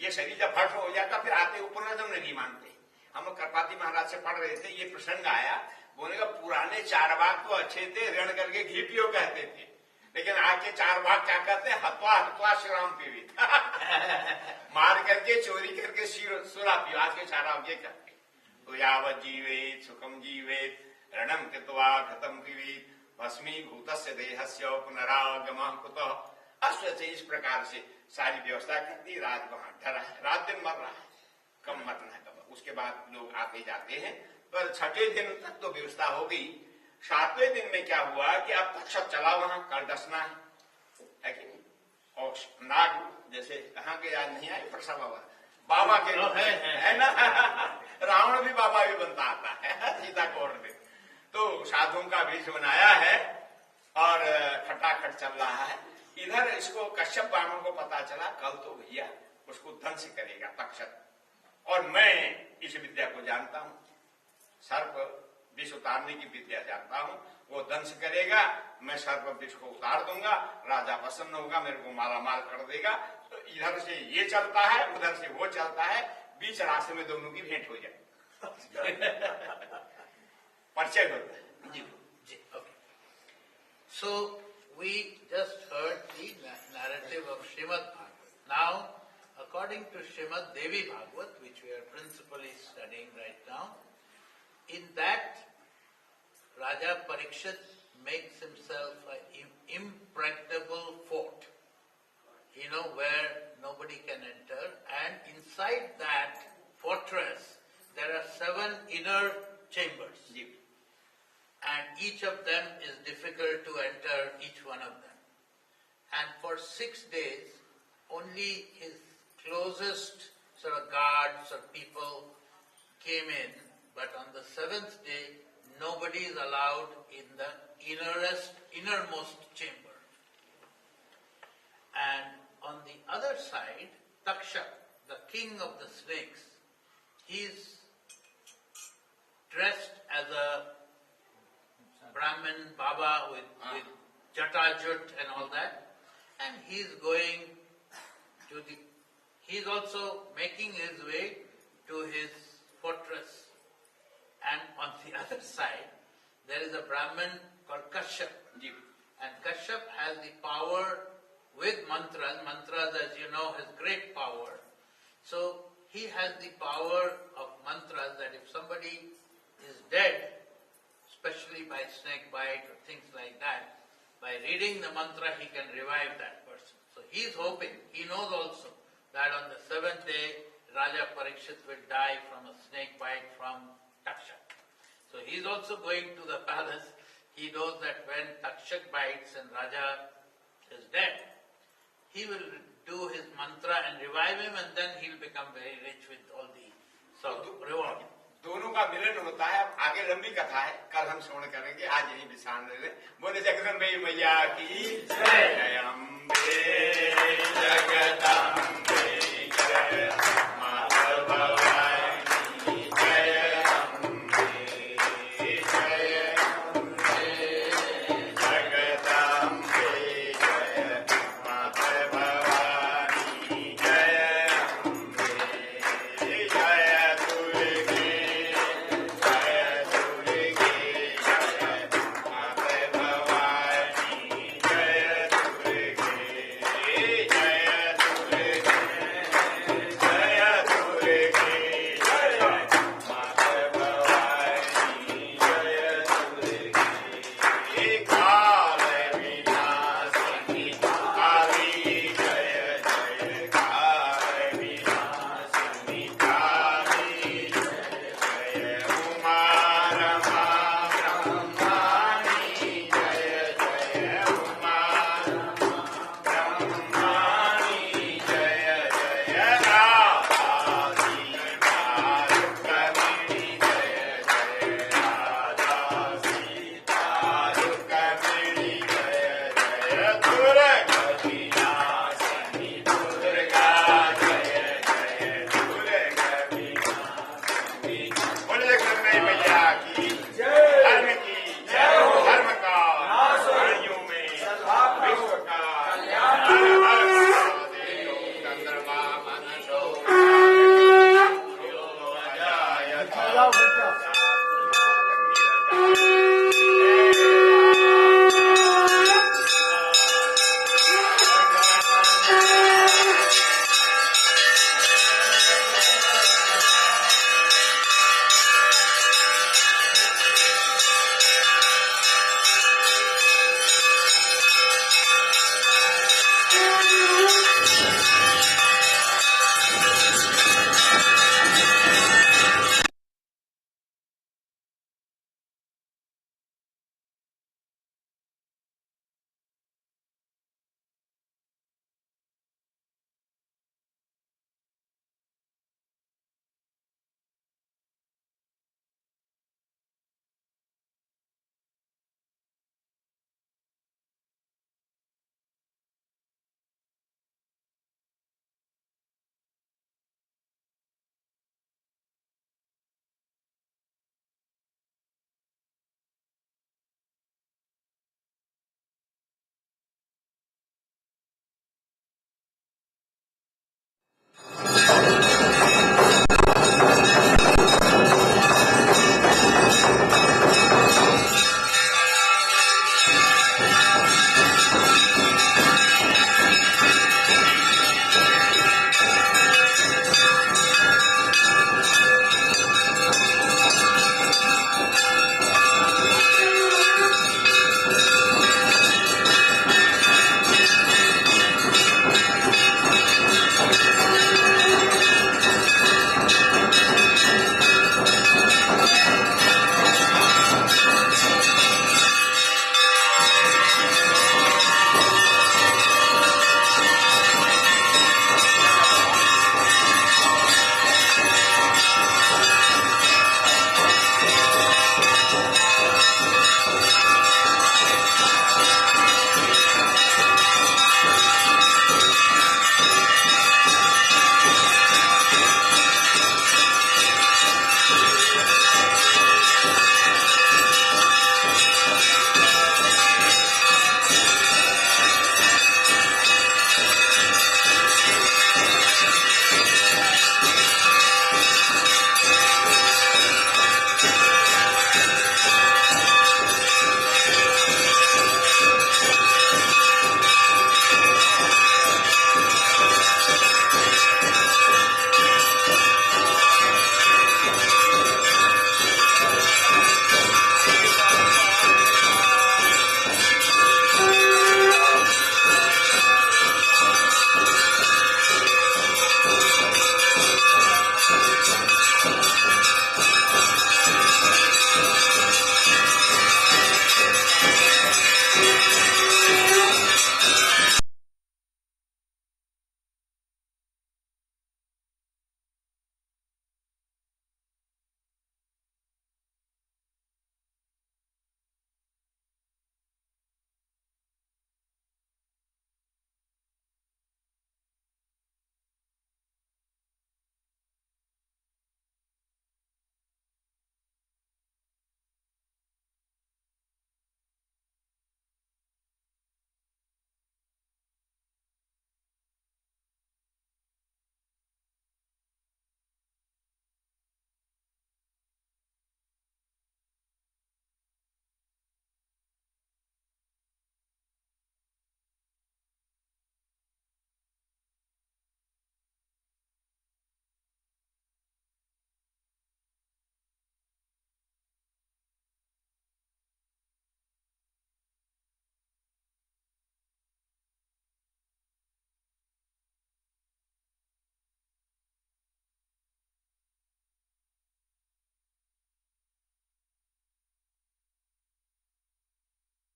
ये शरीर जब भस्म हो जाता फिर आते पुनर्जन्म नहीं मानते, हम करपाती महाराज से पढ़ रहे थे, ये प्रसंग आया। बोले का पुराने चारवाक तो अच्छे थे, ऋण करके घी पियो कहते थे, लेकिन आज के चारवाक क्या कहते हैं? हत्वा हत्वा श्री राम पीवित मार करके चोरी करके सुरा पियो। आज के चारवाक ये कहते तो यावत जीवेत सुखम जीवेत ऋणम कृत्वा घतम पीवित भस्मीभूतस्य देहस्य पुनरागमः कुतः। अश्वसे इस प्रकार से सारी व्यवस्था कर दी। रात वहां डरा है, रात दिन मर रहा है, कम मरना है कब। उसके बाद लोग आते जाते हैं, पर छठे दिन तक तो व्यवस्था हो गई। सातवें दिन में क्या हुआ कि अब तक्षक चला, वहां कर डसना है कि नहीं? और नाग जैसे कहाँ के याद नहीं आए, परसा बाबा के है ना रावण भी बाबा भी बनता आता है सीता को ओढ़ दे। तो साधुओं का भेष बनाया है और खटाखट चल रहा है। इधर इसको कश्यप ब्राह्मण को पता चला, कल तो भैया उसको ध्वंस करेगा तक्षक, और मैं इस विद्या को जानता हूं, सर्प विष उतारने की विद्या जानता हूं, वो दंश करेगा, मैं सर्प विष को उतार दूंगा, राजा प्रसन्न होगा, मेरे को माला माल कर देगा। तो इधर से ये चलता है, उधर से वो चलता है, बीच रास्ते में दोनों की भेंट हो जाए परिचय होता है। जी जी, okay. So we just heard the narrative of Srimad Bhagavad. Now, according to Srimad Devi Bhagavad, which we are principally studying right now, in that Raja Parikshit makes himself an impregnable fort, where nobody can enter, and inside that fortress there are 7 inner chambers. And each of them is difficult to enter, each one of them. And for 6 days, only his closest sort of guards or people came in, but on the 7th day, nobody is allowed in the innermost chamber. And on the other side, Takshak, the king of the snakes, he is dressed as a Brahmin Baba with Jatajut and all that, and he's going to he's also making his way to his fortress. And on the other side, there is a Brahmin called Kashyap. And Kashyap has the power with mantras. Mantras, as you know, has great power. So he has the power of mantras that if somebody is dead, especially by snake bite or things like that, by reading the mantra he can revive that person. So he is hoping, he knows also that on the 7th day Raja Parikshit will die from a snake bite from Takshak. So he is also going to the palace. He knows that when Takshak bites and Raja is dead, he will do his mantra and revive him, and then he will become very rich with all the sort of reward. दोनों का मिलन होता है। अब आगे लंबी कथा है, कल हम श्रवण करेंगे, आज यही विश्राम ले लें। बोले जगदम्बे मैया की जय, अम्बे जगदम्बे।